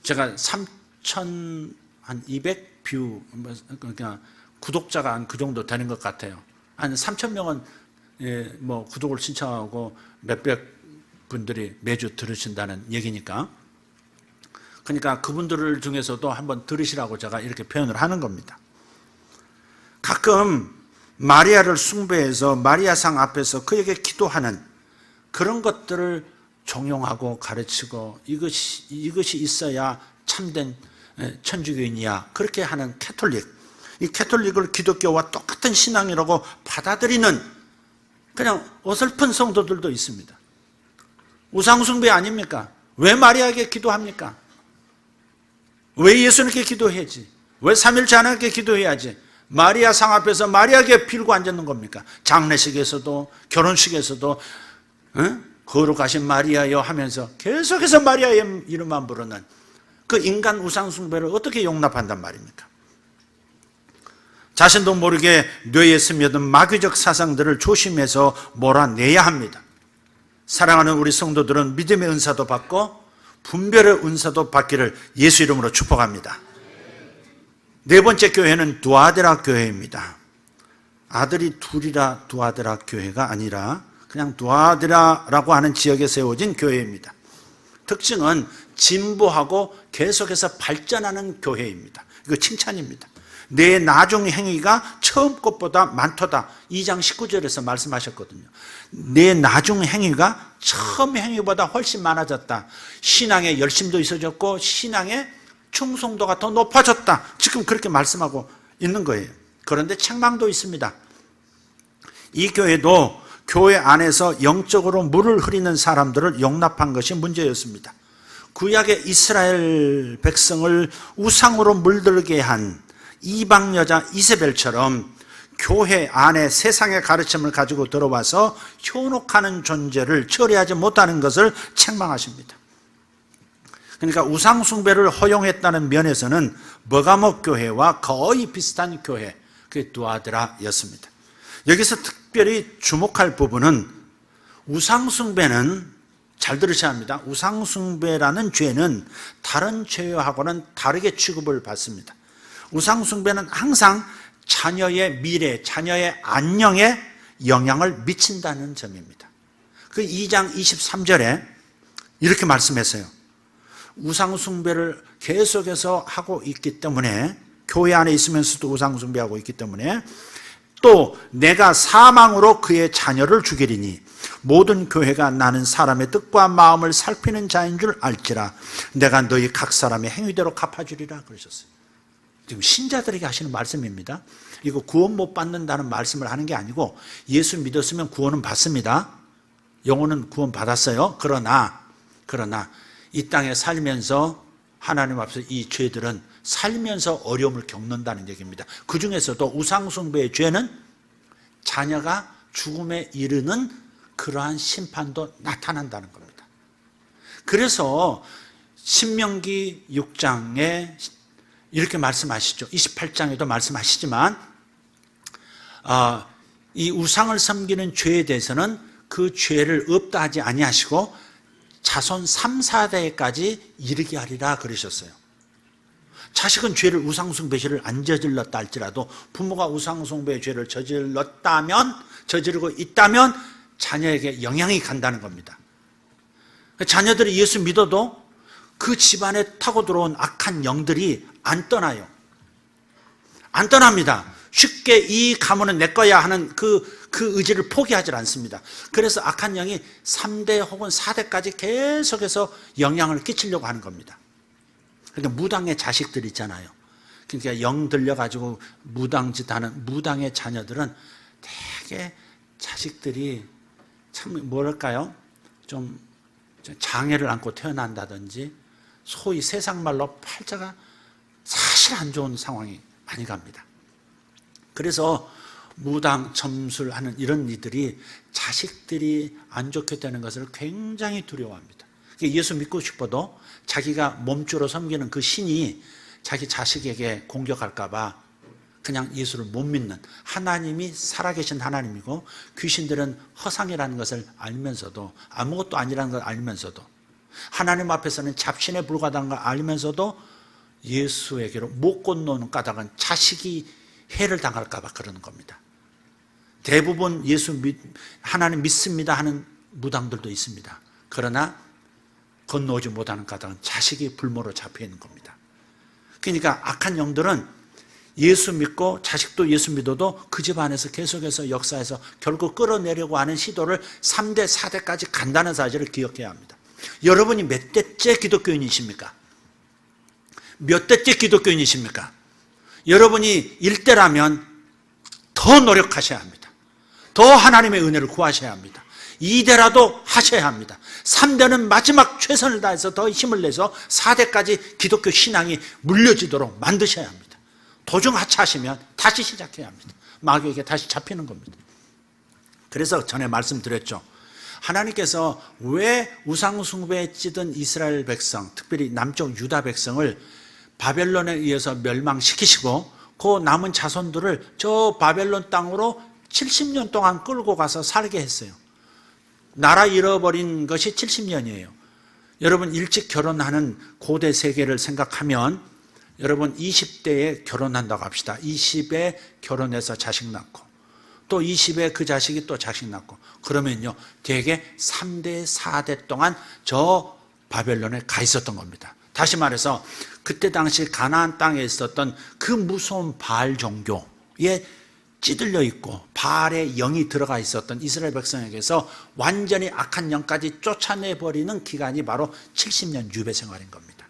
제가 3,200뷰, 그러니까 구독자가 한 그 정도 되는 것 같아요. 한 3,000명은 뭐 구독을 신청하고 몇백 분들이 매주 들으신다는 얘기니까, 그러니까 그분들 중에서도 한번 들으시라고 제가 이렇게 표현을 하는 겁니다. 가끔 마리아를 숭배해서 마리아상 앞에서 그에게 기도하는 그런 것들을 종용하고 가르치고 이것이 있어야 참된 천주교인이야, 그렇게 하는 캐톨릭, 이 캐톨릭을 기독교와 똑같은 신앙이라고 받아들이는 그냥 어설픈 성도들도 있습니다. 우상숭배 아닙니까? 왜 마리아에게 기도합니까? 왜 예수님께 기도해야지? 왜 삼일째 하나님께 기도해야지? 마리아 상 앞에서 마리아에게 빌고 앉았는 겁니까? 장례식에서도 결혼식에서도 거룩하신 마리아여 하면서 계속해서 마리아의 이름만 부르는 그 인간 우상숭배를 어떻게 용납한단 말입니까? 자신도 모르게 뇌에 스며든 마귀적 사상들을 조심해서 몰아내야 합니다. 사랑하는 우리 성도들은 믿음의 은사도 받고 분별의 은사도 받기를 예수 이름으로 축복합니다. 네 번째 교회는 두아데라 교회입니다. 아들이 둘이라 두아데라 교회가 아니라 그냥 두아데라라고 하는 지역에 세워진 교회입니다. 특징은 진보하고 계속해서 발전하는 교회입니다. 이거 칭찬입니다. 내 나중 행위가 처음 것보다 많도다, 2장 19절에서 말씀하셨거든요. 내 나중 행위가 처음 행위보다 훨씬 많아졌다. 신앙의 열심도 있어졌고 신앙의 충성도가 더 높아졌다. 지금 그렇게 말씀하고 있는 거예요. 그런데 책망도 있습니다. 이 교회도 교회 안에서 영적으로 물을 흐리는 사람들을 용납한 것이 문제였습니다. 구약의 이스라엘 백성을 우상으로 물들게 한 이방 여자 이세벨처럼 교회 안에 세상의 가르침을 가지고 들어와서 현혹하는 존재를 처리하지 못하는 것을 책망하십니다. 그러니까 우상숭배를 허용했다는 면에서는 버가모 교회와 거의 비슷한 교회, 그게 두아데라였습니다. 여기서 특별히 주목할 부분은 우상숭배는, 잘 들으셔야 합니다. 우상숭배라는 죄는 다른 죄하고는 다르게 취급을 받습니다. 우상숭배는 항상 자녀의 미래, 자녀의 안녕에 영향을 미친다는 점입니다. 그 2장 23절에 이렇게 말씀했어요. 우상숭배를 계속해서 하고 있기 때문에, 교회 안에 있으면서도 우상숭배하고 있기 때문에, 또 내가 사망으로 그의 자녀를 죽이리니 모든 교회가 나는 사람의 뜻과 마음을 살피는 자인 줄 알지라. 내가 너희 각 사람의 행위대로 갚아주리라 그러셨어요. 지금 신자들에게 하시는 말씀입니다. 이거 구원 못 받는다는 말씀을 하는 게 아니고, 예수 믿었으면 구원은 받습니다. 영혼은 구원 받았어요. 그러나 이 땅에 살면서 하나님 앞에서 이 죄들은 살면서 어려움을 겪는다는 얘기입니다. 그 중에서도 우상숭배의 죄는 자녀가 죽음에 이르는 그러한 심판도 나타난다는 겁니다. 그래서 신명기 6장에 이렇게 말씀하시죠. 28장에도 말씀하시지만 이 우상을 섬기는 죄에 대해서는 그 죄를 없다 하지 아니하시고 자손 3, 4대까지 이르게 하리라 그러셨어요. 자식은 죄를 우상숭배 죄를 안 저질렀다 할지라도 부모가 우상숭배 죄를 저지르고 있다면 자녀에게 영향이 간다는 겁니다. 자녀들이 예수 믿어도 그 집안에 타고 들어온 악한 영들이 안 떠나요. 안 떠납니다. 쉽게 이 가문은 내 거야 하는 그 의지를 포기하지 않습니다. 그래서 악한 영이 3대 혹은 4대까지 계속해서 영향을 끼치려고 하는 겁니다. 그러니까 무당의 자식들 있잖아요. 그러니까 영 들려가지고 무당짓 하는 무당의 자녀들은 되게 자식들이 참 뭐랄까요? 좀 장애를 안고 태어난다든지 소위 세상 말로 팔자가 사실 안 좋은 상황이 많이 갑니다. 그래서 무당, 점술하는 이런 이들이 자식들이 안 좋게 되는 것을 굉장히 두려워합니다. 예수 믿고 싶어도 자기가 몸주로 섬기는 그 신이 자기 자식에게 공격할까 봐 그냥 예수를 못 믿는, 하나님이 살아계신 하나님이고 귀신들은 허상이라는 것을 알면서도, 아무것도 아니라는 걸 알면서도, 하나님 앞에서는 잡신에 불과하다는 걸 알면서도 예수에게로 못 건너는 까닭은 자식이 해를 당할까 봐 그러는 겁니다. 대부분 하나님 믿습니다 하는 무당들도 있습니다. 그러나 건너오지 못하는 까닭은 자식이 불모로 잡혀 있는 겁니다. 그러니까 악한 영들은 예수 믿고 자식도 예수 믿어도 그 집 안에서 계속해서 역사에서 결국 끌어내려고 하는 시도를 3대, 4대까지 간다는 사실을 기억해야 합니다. 여러분이 몇 대째 기독교인이십니까? 몇 대째 기독교인이십니까? 여러분이 1대라면 더 노력하셔야 합니다. 더 하나님의 은혜를 구하셔야 합니다. 2대라도 하셔야 합니다. 3대는 마지막 최선을 다해서 더 힘을 내서 4대까지 기독교 신앙이 물려지도록 만드셔야 합니다. 도중 하차하시면 다시 시작해야 합니다. 마귀에게 다시 잡히는 겁니다. 그래서 전에 말씀드렸죠. 하나님께서 왜 우상숭배에 찌든 이스라엘 백성, 특별히 남쪽 유다 백성을 바벨론에 의해서 멸망시키시고 그 남은 자손들을 저 바벨론 땅으로 70년 동안 끌고 가서 살게 했어요. 나라 잃어버린 것이 70년이에요. 여러분 일찍 결혼하는 고대 세계를 생각하면 여러분 20대에 결혼한다고 합시다. 20에 결혼해서 자식 낳고 또 20에 그 자식이 또 자식 낳고 그러면요 대개 3대 4대 동안 저 바벨론에 가 있었던 겁니다. 다시 말해서 그때 당시 가나안 땅에 있었던 그 무서운 바알 종교에 찌들려 있고 바알의 영이 들어가 있었던 이스라엘 백성에게서 완전히 악한 영까지 쫓아내버리는 기간이 바로 70년 유배 생활인 겁니다.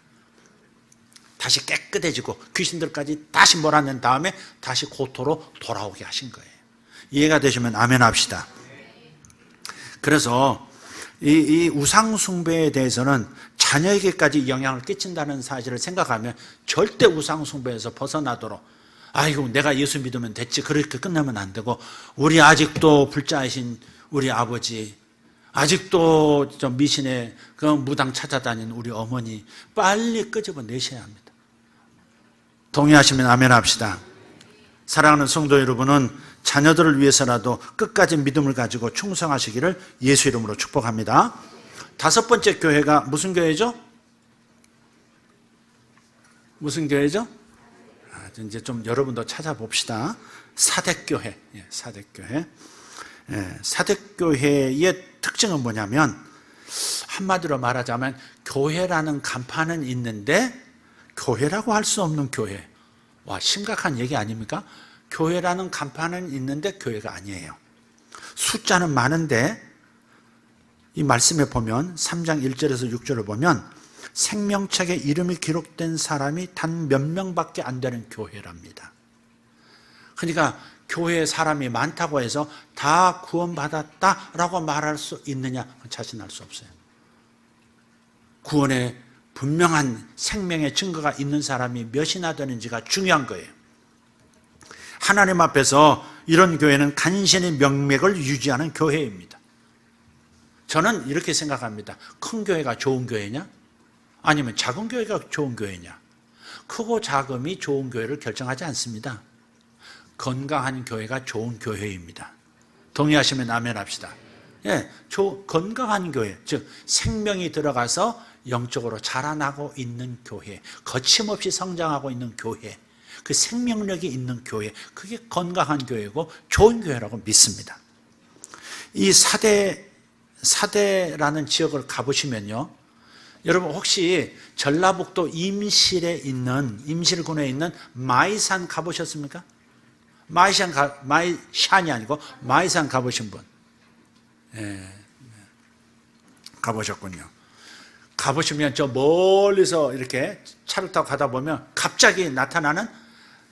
다시 깨끗해지고 귀신들까지 다시 몰아낸 다음에 다시 고토로 돌아오게 하신 거예요. 이해가 되시면 아멘 합시다. 그래서 이 우상숭배에 대해서는 자녀에게까지 영향을 끼친다는 사실을 생각하면 절대 우상숭배에서 벗어나도록 아이고 내가 예수 믿으면 됐지 그렇게 끝나면 안 되고 우리 아직도 불자이신 우리 아버지 아직도 저 미신의 그 무당 찾아다니는 우리 어머니 빨리 끄집어내셔야 합니다. 동의하시면 아멘 합시다. 사랑하는 성도 여러분은 자녀들을 위해서라도 끝까지 믿음을 가지고 충성하시기를 예수 이름으로 축복합니다. 5번째 교회가 무슨 교회죠? 무슨 교회죠? 이제 좀 여러분도 찾아봅시다. 사대교회. 사대교회. 사대교회의 특징은 뭐냐면 한마디로 말하자면 교회라는 간판은 있는데 교회라고 할 수 없는 교회. 와, 심각한 얘기 아닙니까? 교회라는 간판은 있는데 교회가 아니에요. 숫자는 많은데 이 말씀에 보면 3장 1절에서 6절을 보면 생명책에 이름이 기록된 사람이 단 몇 명밖에 안 되는 교회랍니다. 그러니까 교회에 사람이 많다고 해서 다 구원받았다라고 말할 수 있느냐? 자신할 수 없어요. 구원의 분명한 생명의 증거가 있는 사람이 몇이나 되는지가 중요한 거예요. 하나님 앞에서 이런 교회는 간신히 명맥을 유지하는 교회입니다. 저는 이렇게 생각합니다. 큰 교회가 좋은 교회냐? 아니면 작은 교회가 좋은 교회냐? 크고 작음이 좋은 교회를 결정하지 않습니다. 건강한 교회가 좋은 교회입니다. 동의하시면 아멘 합시다. 예, 건강한 교회, 즉 생명이 들어가서 영적으로 자라나고 있는 교회, 거침없이 성장하고 있는 교회, 그 생명력이 있는 교회, 그게 건강한 교회고 좋은 교회라고 믿습니다. 이 사대라는 지역을 가보시면요, 여러분 혹시 전라북도 임실군에 있는 마이산 가보셨습니까? 마이산이 아니고 마이산 가보신 분? 예, 가보셨군요. 가보시면 저 멀리서 이렇게 차를 타고 가다 보면 갑자기 나타나는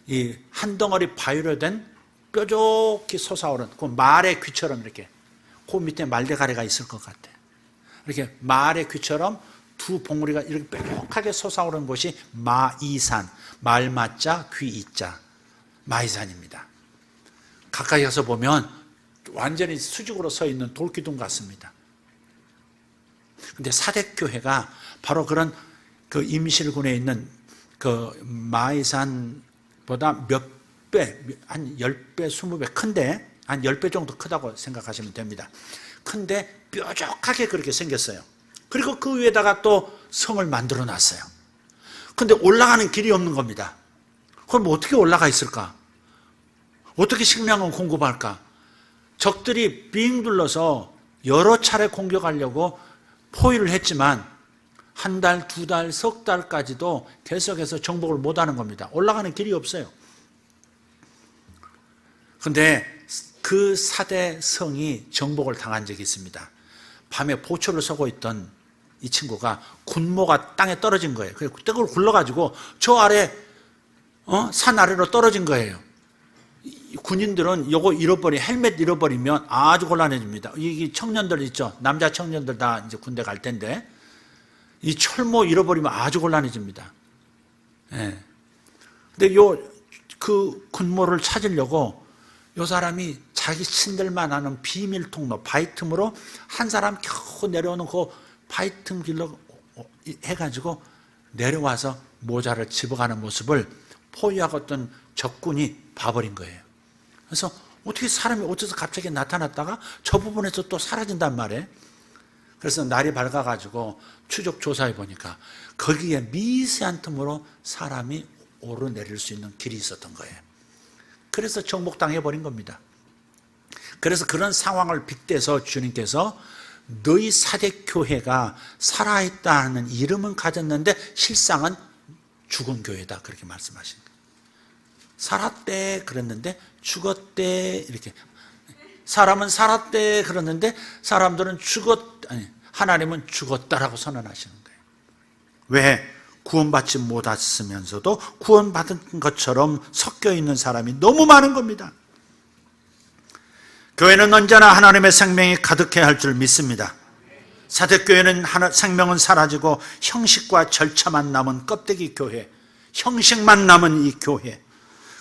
이 한 덩어리 바위로 된 뾰족히 솟아오른 그 말의 귀처럼 이렇게 그 밑에 말대가리가 있을 것 같아. 이렇게 말의 귀처럼 두 봉우리가 이렇게 뾰족하게 솟아오른 곳이 마이산, 말마자 귀이자 마이산입니다. 가까이 가서 보면 완전히 수직으로 서 있는 돌기둥 같습니다. 근데 사대교회가 바로 그런 그 임실군에 있는 그 마이산보다 몇 배, 한 10배, 20배 큰데, 한 10배 정도 크다고 생각하시면 됩니다. 큰데 뾰족하게 그렇게 생겼어요. 그리고 그 위에다가 또 성을 만들어 놨어요. 근데 올라가는 길이 없는 겁니다. 그럼 어떻게 올라가 있을까? 어떻게 식량을 공급할까? 적들이 빙 둘러서 여러 차례 공격하려고 포위를 했지만 한 달, 두 달, 석 달까지도 계속해서 정복을 못하는 겁니다. 올라가는 길이 없어요. 그런데 그 사대 성이 정복을 당한 적이 있습니다. 밤에 보초를 서고 있던 이 친구가 군모가 땅에 떨어진 거예요. 그래서 그걸 굴러가지고 저 아래 산 아래로 떨어진 거예요. 군인들은 요거 헬멧 잃어버리면 아주 곤란해집니다. 이 청년들 있죠. 남자 청년들 다 이제 군대 갈 텐데 이 철모 잃어버리면 아주 곤란해집니다. 예. 근데 그 군모를 찾으려고 요 사람이 자기 친들만 아는 비밀 통로, 바위 틈으로 한 사람 겨우 내려오는 그 바위 틈 길로 해가지고 내려와서 모자를 집어가는 모습을 포위하고 있던 적군이 봐버린 거예요. 그래서 어떻게 사람이 어째서 갑자기 나타났다가 저 부분에서 또 사라진단 말이에요. 그래서 날이 밝아가지고 추적 조사해 보니까 거기에 미세한 틈으로 사람이 오르내릴 수 있는 길이 있었던 거예요. 그래서 정복당해 버린 겁니다. 그래서 그런 상황을 빗대서 주님께서 너희 사대교회가 살아있다는 이름은 가졌는데 실상은 죽은 교회다 그렇게 말씀하신 거예요. 살았대 그랬는데 죽었대 이렇게. 사람은 살았대 그랬는데 사람들은 하나님은 죽었다라고 선언하시는 거예요. 왜? 구원받지 못했으면서도 구원받은 것처럼 섞여 있는 사람이 너무 많은 겁니다. 교회는 언제나 하나님의 생명이 가득해야 할 줄 믿습니다. 사대교회는 생명은 사라지고 형식과 절차만 남은 껍데기 교회, 형식만 남은 이 교회.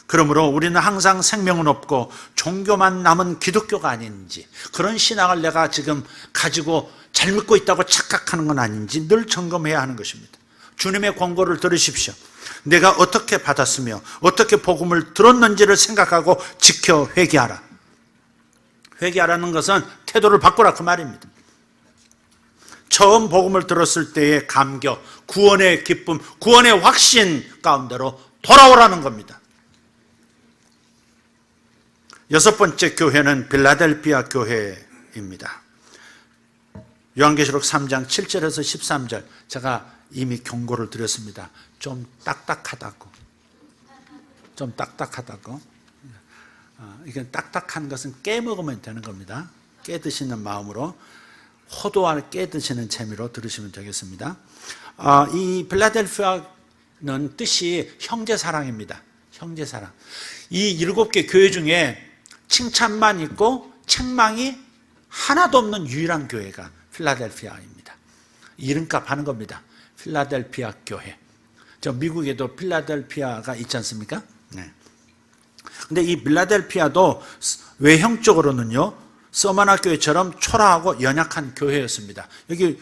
그러므로 우리는 항상 생명은 없고 종교만 남은 기독교가 아닌지, 그런 신앙을 내가 지금 가지고 잘 믿고 있다고 착각하는 건 아닌지 늘 점검해야 하는 것입니다. 주님의 권고를 들으십시오. 내가 어떻게 받았으며 어떻게 복음을 들었는지를 생각하고 지켜 회개하라. 회개하라는 것은 태도를 바꾸라 그 말입니다. 처음 복음을 들었을 때의 감격, 구원의 기쁨, 구원의 확신 가운데로 돌아오라는 겁니다. 여섯 번째 교회는 빌라델피아 교회입니다. 요한계시록 3장 7절에서 13절 제가 이미 경고를 드렸습니다. 좀 딱딱하다고. 이게 딱딱한 것은 깨먹으면 되는 겁니다. 깨 드시는 마음으로 호도알 깨 드시는 재미로 들으시면 되겠습니다. 이 빌라델피아는 뜻이 형제사랑입니다. 형제사랑. 이 7개 교회 중에 칭찬만 있고 책망이 하나도 없는 유일한 교회가 필라델피아입니다. 이름값 하는 겁니다. 필라델피아 교회. 저 미국에도 필라델피아가 있지 않습니까? 네. 근데 이 필라델피아도 외형적으로는요, 서마나 교회처럼 초라하고 연약한 교회였습니다. 여기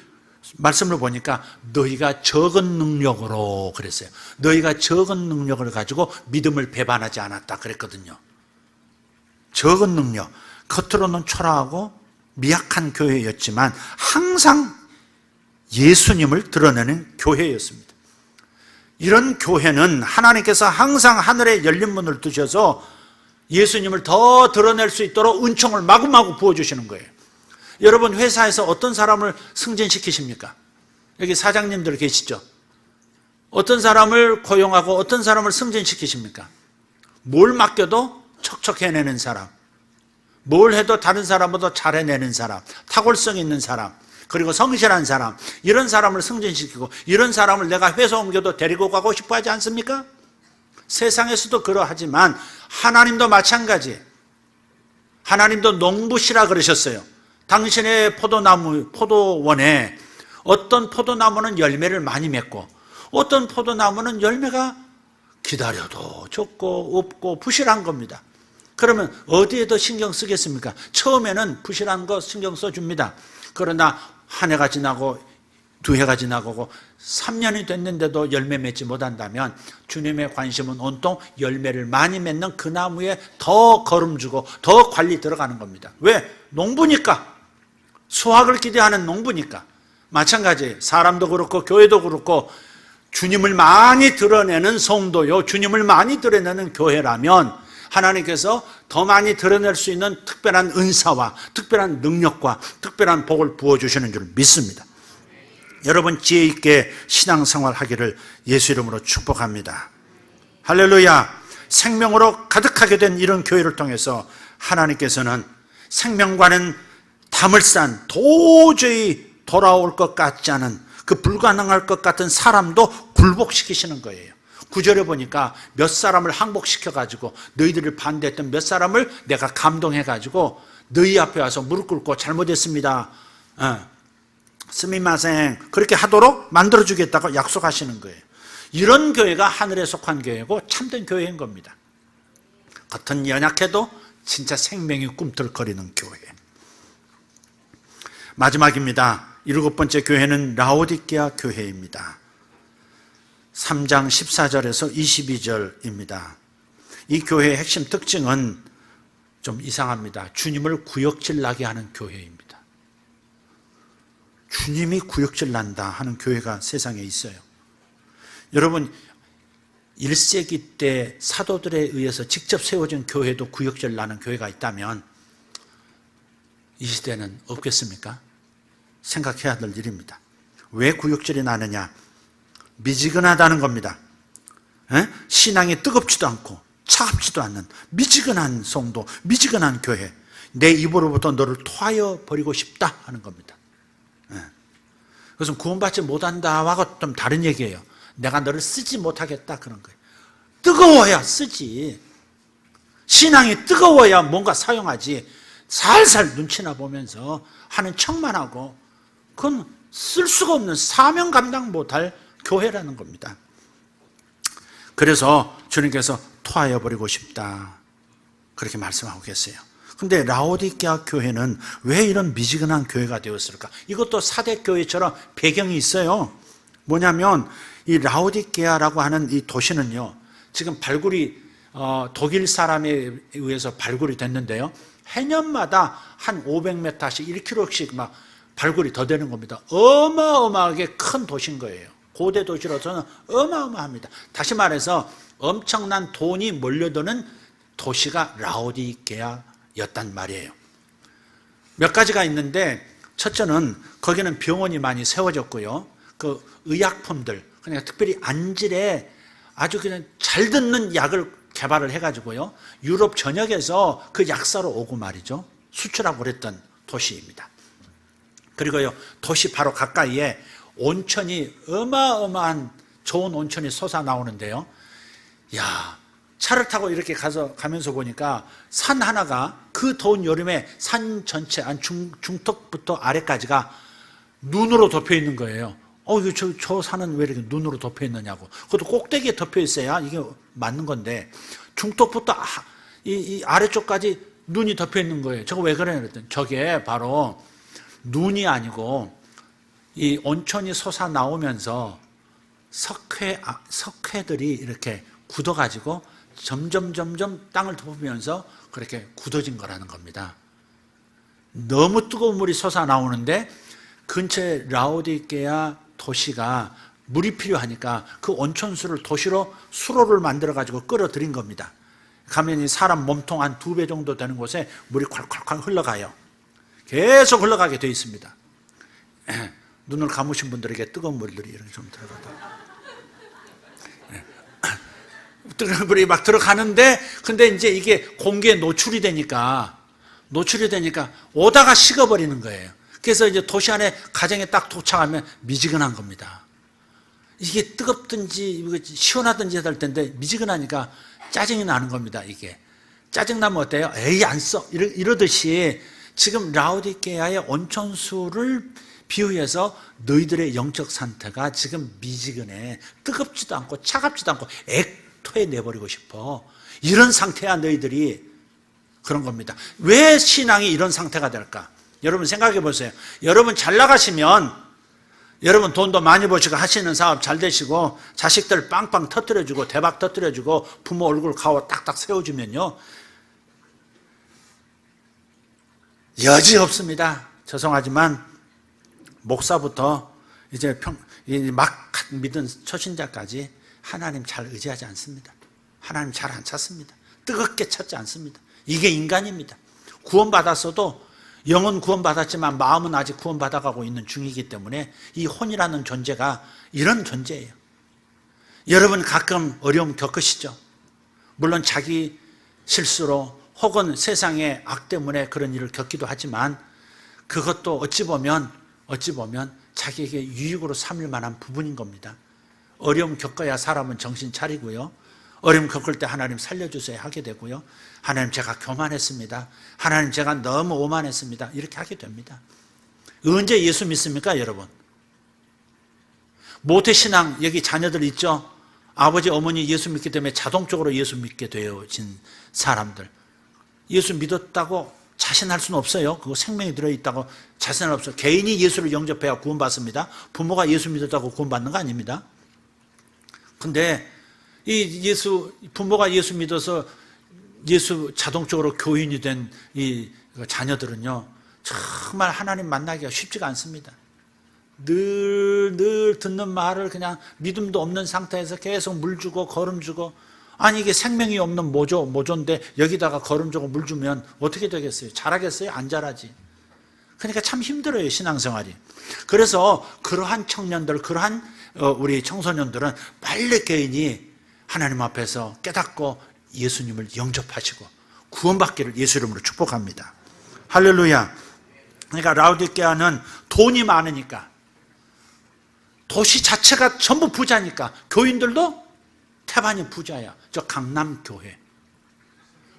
말씀을 보니까 너희가 적은 능력으로 그랬어요. 너희가 적은 능력을 가지고 믿음을 배반하지 않았다 그랬거든요. 적은 능력. 겉으로는 초라하고 미약한 교회였지만 항상 예수님을 드러내는 교회였습니다. 이런 교회는 하나님께서 항상 하늘에 열린 문을 두셔서 예수님을 더 드러낼 수 있도록 은총을 마구마구 부어주시는 거예요. 여러분 회사에서 어떤 사람을 승진시키십니까? 여기 사장님들 계시죠? 어떤 사람을 고용하고 어떤 사람을 승진시키십니까? 뭘 맡겨도 척척 해내는 사람, 뭘 해도 다른 사람보다 잘 해내는 사람, 탁월성 있는 사람, 그리고 성실한 사람, 이런 사람을 승진시키고 이런 사람을 내가 회사 옮겨도 데리고 가고 싶어 하지 않습니까? 세상에서도 그러하지만 하나님도 마찬가지. 하나님도 농부시라 그러셨어요. 당신의 포도원에 어떤 포도나무는 열매를 많이 맺고 어떤 포도나무는 열매가 기다려도 적고 없고 부실한 겁니다. 그러면 어디에 더 신경 쓰겠습니까? 처음에는 부실한 거 신경 써줍니다. 그러나 한 해가 지나고 두 해가 지나고 3년이 됐는데도 열매 맺지 못한다면 주님의 관심은 온통 열매를 많이 맺는 그 나무에 더 거름 주고 더 관리 들어가는 겁니다. 왜? 농부니까. 수확을 기대하는 농부니까. 마찬가지 사람도 그렇고 교회도 그렇고 주님을 많이 드러내는 성도요, 주님을 많이 드러내는 교회라면 하나님께서 더 많이 드러낼 수 있는 특별한 은사와 특별한 능력과 특별한 복을 부어주시는 줄 믿습니다. 여러분 지혜 있게 신앙생활 하기를 예수 이름으로 축복합니다. 할렐루야. 생명으로 가득하게 된 이런 교회를 통해서 하나님께서는 생명과는 담을 싼 도저히 돌아올 것 같지 않은 그 불가능할 것 같은 사람도 굴복시키시는 거예요. 9절에 보니까 몇 사람을 항복시켜가지고 너희들을 반대했던 몇 사람을 내가 감동해가지고 너희 앞에 와서 무릎 꿇고 잘못했습니다, 스미마생 그렇게 하도록 만들어주겠다고 약속하시는 거예요. 이런 교회가 하늘에 속한 교회고 참된 교회인 겁니다. 겉은 연약해도 진짜 생명이 꿈틀거리는 교회. 마지막입니다. 7번째 교회는 라오디게아 교회입니다. 3장 14절에서 22절입니다. 이 교회의 핵심 특징은 좀 이상합니다. 주님을 구역질 나게 하는 교회입니다. 주님이 구역질 난다 하는 교회가 세상에 있어요. 여러분 1세기 때 사도들에 의해서 직접 세워진 교회도 구역질 나는 교회가 있다면 이 시대는 없겠습니까? 생각해야 될 일입니다. 왜 구역질이 나느냐? 미지근하다는 겁니다. 신앙이 뜨겁지도 않고 차갑지도 않는 미지근한 성도, 미지근한 교회. 내 입으로부터 너를 토하여 버리고 싶다 하는 겁니다. 그것은 구원받지 못한다하고 좀 다른 얘기예요. 내가 너를 쓰지 못하겠다 그런 거예요. 뜨거워야 쓰지. 신앙이 뜨거워야 뭔가 사용하지. 살살 눈치나 보면서 하는 척만 하고 그건 쓸 수가 없는 사명 감당 못할 교회라는 겁니다. 그래서 주님께서 토하여 버리고 싶다 그렇게 말씀하고 계세요. 근데 라오디게아 교회는 왜 이런 미지근한 교회가 되었을까? 이것도 사대 교회처럼 배경이 있어요. 뭐냐면 이 라오디게아라고 하는 이 도시는요, 지금 발굴이 독일 사람에 의해서 발굴이 됐는데요, 해년마다 한 500m씩 1km씩 막 발굴이 더 되는 겁니다. 어마어마하게 큰 도시인 거예요. 고대 도시로서는 어마어마합니다. 다시 말해서 엄청난 돈이 몰려드는 도시가 라오디게아였단 말이에요. 몇 가지가 있는데 첫째는 거기는 병원이 많이 세워졌고요. 그 의약품들, 그러니까 특별히 안질에 아주 그냥 잘 듣는 약을 개발을 해가지고요, 유럽 전역에서 그 약사로 오고 말이죠, 수출하고 그랬던 도시입니다. 그리고요, 도시 바로 가까이에 온천이 어마어마한 좋은 온천이 솟아나오는데요, 야, 차를 타고 이렇게 가면서 보니까 산 하나가 그 더운 여름에 산 전체 중턱부터 아래까지가 눈으로 덮여 있는 거예요. 저 산은 왜 이렇게 눈으로 덮여 있느냐고. 그것도 꼭대기에 덮여 있어야 이게 맞는 건데 중턱부터 이 아래쪽까지 눈이 덮여 있는 거예요. 저거 왜 그래요? 그랬더니 저게 바로 눈이 아니고 이 온천이 솟아 나오면서 석회들이 이렇게 굳어가지고 점점 땅을 덮으면서 그렇게 굳어진 거라는 겁니다. 너무 뜨거운 물이 솟아 나오는데 근처에 라오디게아 도시가 물이 필요하니까 그 온천수를 도시로 수로를 만들어가지고 끌어들인 겁니다. 가면 사람 몸통 한 2배 정도 되는 곳에 물이 콸콸콸 흘러가요. 계속 흘러가게 되어 있습니다. 눈을 감으신 분들에게 뜨거운 물들이 이렇게 좀 들어가다. 뜨거운 물이 막 들어가는데, 근데 이제 이게 공기에 노출이 되니까 오다가 식어버리는 거예요. 그래서 이제 도시 안에 가정에 딱 도착하면 미지근한 겁니다. 이게 뜨겁든지 시원하든지 해야 될 텐데 미지근하니까 짜증이 나는 겁니다. 이게 짜증나면 어때요? 에이 안 써 이러듯이 지금 라오디게아의 온천수를 비유해서 너희들의 영적 상태가 지금 미지근해. 뜨겁지도 않고 차갑지도 않고 액토해 내버리고 싶어. 이런 상태야 너희들이. 그런 겁니다. 왜 신앙이 이런 상태가 될까? 여러분 생각해 보세요. 여러분 잘 나가시면, 여러분 돈도 많이 버시고 하시는 사업 잘 되시고 자식들 빵빵 터뜨려주고 대박 터뜨려주고 부모 얼굴 가오 딱딱 세워주면요, 여지 없습니다. 죄송하지만 목사부터 이제 막 믿은 초신자까지 하나님 잘 의지하지 않습니다. 하나님 잘 안 찾습니다. 뜨겁게 찾지 않습니다. 이게 인간입니다. 구원받았어도 영은 구원받았지만 마음은 아직 구원받아가고 있는 중이기 때문에 이 혼이라는 존재가 이런 존재예요. 여러분 가끔 어려움 겪으시죠? 물론 자기 실수로 혹은 세상의 악 때문에 그런 일을 겪기도 하지만 그것도 어찌 보면 자기에게 유익으로 삼을 만한 부분인 겁니다. 어려움 겪어야 사람은 정신 차리고요. 어려움 겪을 때 하나님 살려주세요 하게 되고요. 하나님 제가 교만했습니다. 하나님 제가 너무 오만했습니다. 이렇게 하게 됩니다. 언제 예수 믿습니까 여러분? 모태신앙 여기 자녀들 있죠? 아버지 어머니 예수 믿기 때문에 자동적으로 예수 믿게 되어진 사람들, 예수 믿었다고 자신할 수는 없어요. 그거 생명이 들어있다고 자신할 없어요. 개인이 예수를 영접해야 구원받습니다. 부모가 예수 믿었다고 구원받는 거 아닙니다. 근데 이 부모가 예수 믿어서 예수 자동적으로 교인이 된 이 자녀들은요, 정말 하나님 만나기가 쉽지가 않습니다. 늘 듣는 말을 그냥 믿음도 없는 상태에서 계속 물 주고 거름 주고, 아니 이게 생명이 없는 모조인데 여기다가 거름 주고 물 주면 어떻게 되겠어요? 잘하겠어요? 안 잘하지. 그러니까 참 힘들어요 신앙생활이. 그래서 그러한 청년들, 그러한 우리 청소년들은 빨리 개인이 하나님 앞에서 깨닫고 예수님을 영접하시고 구원받기를 예수 이름으로 축복합니다. 할렐루야. 그러니까 라오디게아는 돈이 많으니까, 도시 자체가 전부 부자니까 교인들도 태반이 부자야. 저 강남교회,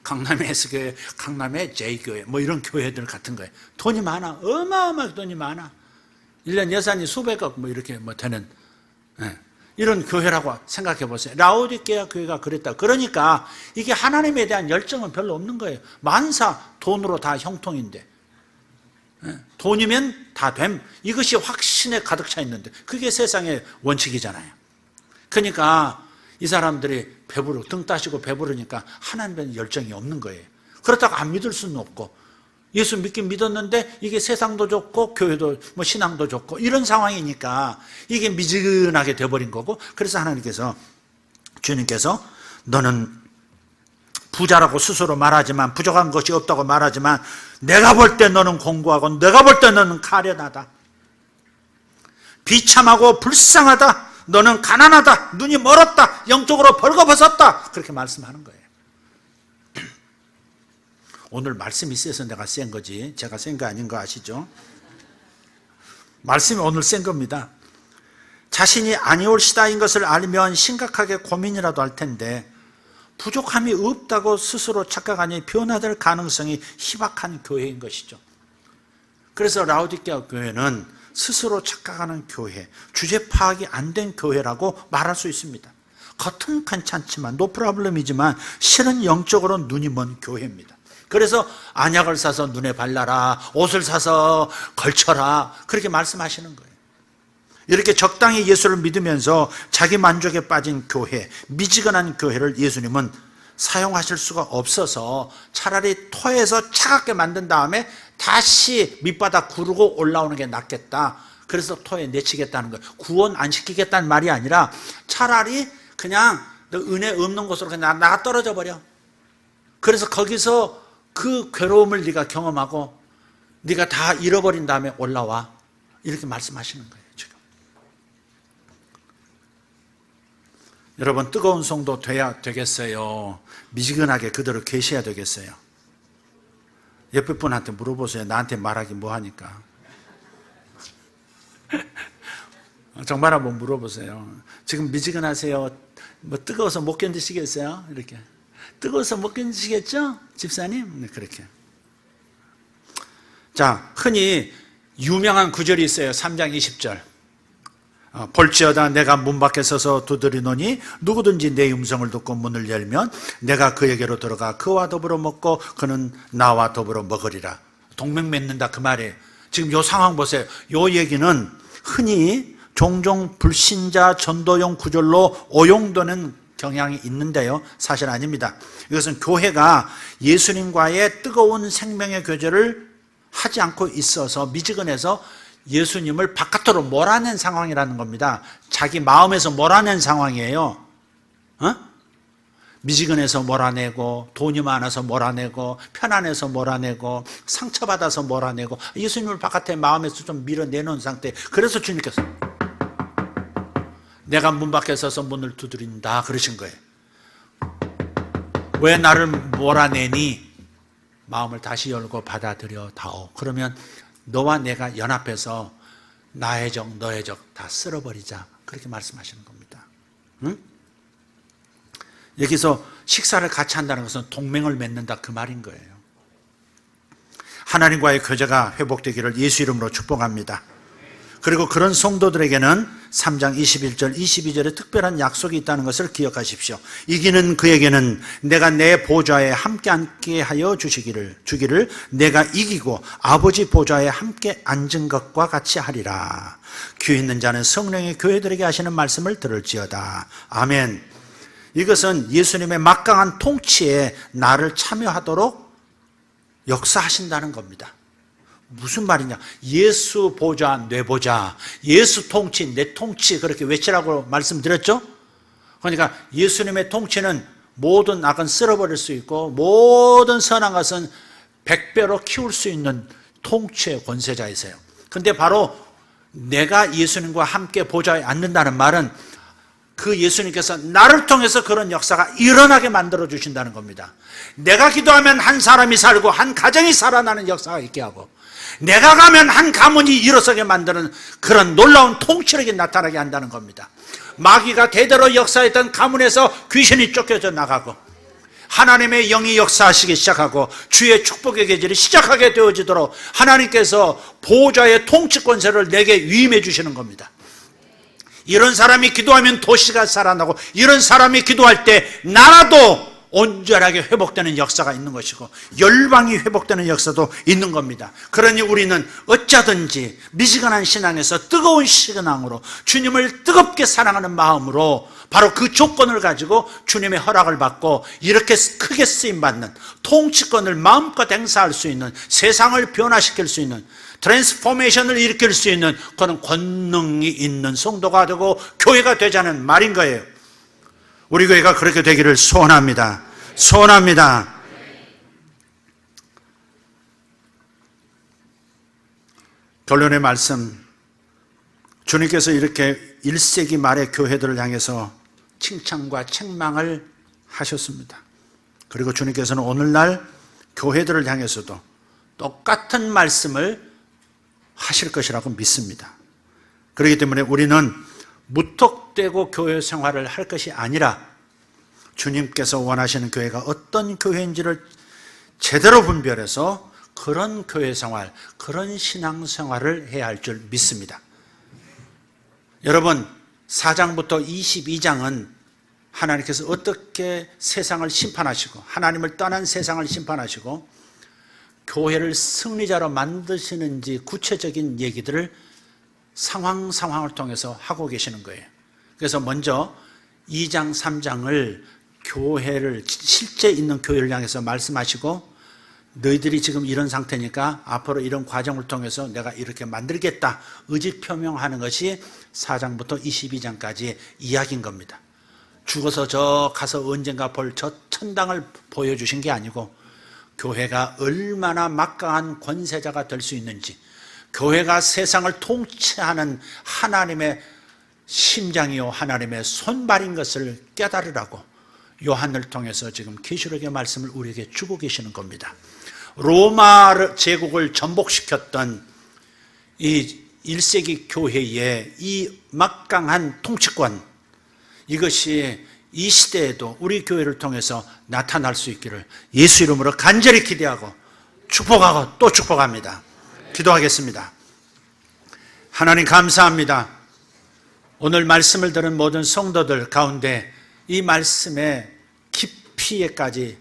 강남의 S교회, 강남의 J교회 뭐 이런 교회들 같은 거예요. 돈이 많아. 어마어마하게 돈이 많아. 1년 예산이 수백억 뭐 이렇게 뭐 되는, 이런 교회라고 생각해 보세요. 라오디게아 교회가 그랬다. 그러니까 이게 하나님에 대한 열정은 별로 없는 거예요. 만사 돈으로 다 형통인데, 돈이면 다 됨, 이것이 확신에 가득 차 있는데 그게 세상의 원칙이잖아요. 그러니까 이 사람들이 등 따시고 배부르니까 하나님에 대한 열정이 없는 거예요. 그렇다고 안 믿을 수는 없고, 예수 믿긴 믿었는데 이게 세상도 좋고 교회도 뭐 신앙도 좋고 이런 상황이니까 이게 미지근하게 돼버린 거고, 그래서 하나님께서, 주님께서 너는 부자라고 스스로 말하지만, 부족한 것이 없다고 말하지만 내가 볼 때 너는 공고하고 내가 볼 때 너는 가련하다, 비참하고 불쌍하다, 너는 가난하다, 눈이 멀었다, 영적으로 벌거벗었다, 그렇게 말씀하는 거예요. 오늘 말씀이 세서 내가 센 거지 제가 센 거 아닌 거 아시죠? 말씀이 오늘 센 겁니다. 자신이 아니올시다인 것을 알면 심각하게 고민이라도 할 텐데 부족함이 없다고 스스로 착각하니 변화될 가능성이 희박한 교회인 것이죠. 그래서 라오디게아 교회는 스스로 착각하는 교회, 주제 파악이 안 된 교회라고 말할 수 있습니다. 겉은 괜찮지만 노프라블럼이지만 실은 영적으로 눈이 먼 교회입니다. 그래서 안약을 사서 눈에 발라라, 옷을 사서 걸쳐라, 그렇게 말씀하시는 거예요. 이렇게 적당히 예수를 믿으면서 자기 만족에 빠진 교회, 미지근한 교회를 예수님은 사용하실 수가 없어서 차라리 토해서 차갑게 만든 다음에 다시 밑바닥 구르고 올라오는 게 낫겠다. 그래서 토에 내치겠다는 거예요. 구원 안 시키겠다는 말이 아니라 차라리 그냥 너 은혜 없는 곳으로 그냥 나가 떨어져 버려. 그래서 거기서 그 괴로움을 네가 경험하고 네가 다 잃어버린 다음에 올라와. 이렇게 말씀하시는 거예요, 지금. 여러분, 뜨거운 성도 돼야 되겠어요? 미지근하게 그대로 계셔야 되겠어요? 옆에 분한테 물어보세요. 나한테 말하기 뭐하니까. 정말 한번 물어보세요. 지금 미지근하세요? 뭐 뜨거워서 못 견디시겠어요? 이렇게. 뜨거워서 못 견디시겠죠? 집사님? 네, 그렇게. 자, 흔히 유명한 구절이 있어요. 3장 20절. 볼지어다 내가 문 밖에 서서 두드리노니 누구든지 내 음성을 듣고 문을 열면 내가 그에게로 들어가 그와 더불어 먹고 그는 나와 더불어 먹으리라. 동맹 맺는다 그 말이에요. 지금 요 상황 보세요. 요 얘기는 흔히 종종 불신자 전도용 구절로 오용되는 경향이 있는데요, 사실 아닙니다. 이것은 교회가 예수님과의 뜨거운 생명의 교제를 하지 않고 있어서 미지근해서 예수님을 바깥으로 몰아낸 상황이라는 겁니다. 자기 마음에서 몰아낸 상황이에요. 미지근해서 몰아내고, 돈이 많아서 몰아내고, 편안해서 몰아내고, 상처받아서 몰아내고, 예수님을 바깥에 마음에서 좀 밀어내놓은 상태. 그래서 주님께서 내가 문 밖에 서서 문을 두드린다 그러신 거예요. 왜 나를 몰아내니? 마음을 다시 열고 받아들여 다오. 그러면 너와 내가 연합해서 나의 적 너의 적 다 쓸어버리자. 그렇게 말씀하시는 겁니다. 응? 여기서 식사를 같이 한다는 것은 동맹을 맺는다 그 말인 거예요. 하나님과의 교제가 회복되기를 예수 이름으로 축복합니다. 그리고 그런 성도들에게는 3장 21절, 22절에 특별한 약속이 있다는 것을 기억하십시오. 이기는 그에게는 내가 내 보좌에 함께 앉게 하여 주기를 내가 이기고 아버지 보좌에 함께 앉은 것과 같이 하리라. 귀 있는 자는 성령의 교회들에게 하시는 말씀을 들을지어다. 아멘. 이것은 예수님의 막강한 통치에 나를 참여하도록 역사하신다는 겁니다. 무슨 말이냐? 예수 보좌, 내 보좌, 예수 통치, 내 통치 그렇게 외치라고 말씀드렸죠? 그러니까 예수님의 통치는 모든 악은 쓸어버릴 수 있고 모든 선한 것은 100배로 키울 수 있는 통치의 권세자이세요. 근데 바로 내가 예수님과 함께 보좌에 앉는다는 말은 그 예수님께서 나를 통해서 그런 역사가 일어나게 만들어 주신다는 겁니다. 내가 기도하면 한 사람이 살고 한 가정이 살아나는 역사가 있게 하고 내가 가면 한 가문이 일어서게 만드는 그런 놀라운 통치력이 나타나게 한다는 겁니다. 마귀가 대대로 역사했던 가문에서 귀신이 쫓겨져 나가고 하나님의 영이 역사하시기 시작하고 주의 축복의 계절이 시작하게 되어지도록 하나님께서 보좌의 통치 권세를 내게 위임해 주시는 겁니다. 이런 사람이 기도하면 도시가 살아나고 이런 사람이 기도할 때 나라도 온전하게 회복되는 역사가 있는 것이고 열방이 회복되는 역사도 있는 겁니다. 그러니 우리는 어쩌든지 미지근한 신앙에서 뜨거운 신앙으로 주님을 뜨겁게 사랑하는 마음으로 바로 그 조건을 가지고 주님의 허락을 받고 이렇게 크게 쓰임받는 통치권을 마음껏 행사할 수 있는 세상을 변화시킬 수 있는 트랜스포메이션을 일으킬 수 있는 그런 권능이 있는 성도가 되고 교회가 되자는 말인 거예요. 우리 교회가 그렇게 되기를 소원합니다. 소원합니다. 결론의 말씀, 주님께서 이렇게 1세기 말의 교회들을 향해서 칭찬과 책망을 하셨습니다. 그리고 주님께서는 오늘날 교회들을 향해서도 똑같은 말씀을 하실 것이라고 믿습니다. 그렇기 때문에 우리는 무턱대고 교회 생활을 할 것이 아니라 주님께서 원하시는 교회가 어떤 교회인지를 제대로 분별해서 그런 교회 생활, 그런 신앙 생활을 해야 할 줄 믿습니다. 여러분, 4장부터 22장은 하나님께서 어떻게 세상을 심판하시고 하나님을 떠난 세상을 심판하시고 교회를 승리자로 만드시는지 구체적인 얘기들을 상황을 통해서 하고 계시는 거예요. 그래서 먼저 2장, 3장을 교회를, 실제 있는 교회를 향해서 말씀하시고, 너희들이 지금 이런 상태니까 앞으로 이런 과정을 통해서 내가 이렇게 만들겠다 의지 표명하는 것이 4장부터 22장까지의 이야기인 겁니다. 죽어서 저 가서 언젠가 볼 저 천당을 보여주신 게 아니고, 교회가 얼마나 막강한 권세자가 될 수 있는지, 교회가 세상을 통치하는 하나님의 심장이요 하나님의 손발인 것을 깨달으라고 요한을 통해서 지금 계시록의 말씀을 우리에게 주고 계시는 겁니다. 로마 제국을 전복시켰던 이 1세기 교회의 이 막강한 통치권, 이것이 이 시대에도 우리 교회를 통해서 나타날 수 있기를 예수 이름으로 간절히 기대하고 축복하고 또 축복합니다. 기도하겠습니다. 하나님 감사합니다. 오늘 말씀을 들은 모든 성도들 가운데 이 말씀의 깊이에까지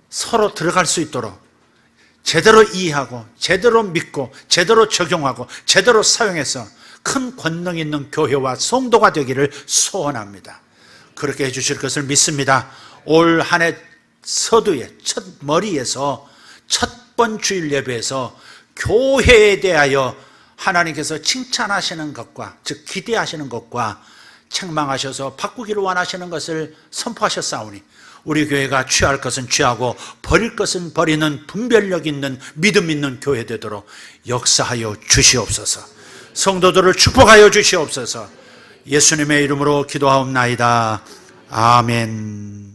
서로 들어갈 수 있도록 제대로 이해하고 제대로 믿고 제대로 적용하고 제대로 사용해서 큰 권능 있는 교회와 성도가 되기를 소원합니다. 그렇게 해주실 것을 믿습니다. 올 한 해 서두에 첫 머리에서 첫 번 주일 예배에서 교회에 대하여 하나님께서 칭찬하시는 것과, 즉 기대하시는 것과 책망하셔서 바꾸기를 원하시는 것을 선포하셨사오니 우리 교회가 취할 것은 취하고 버릴 것은 버리는 분별력 있는 믿음 있는 교회 되도록 역사하여 주시옵소서. 성도들을 축복하여 주시옵소서. 예수님의 이름으로 기도하옵나이다. 아멘.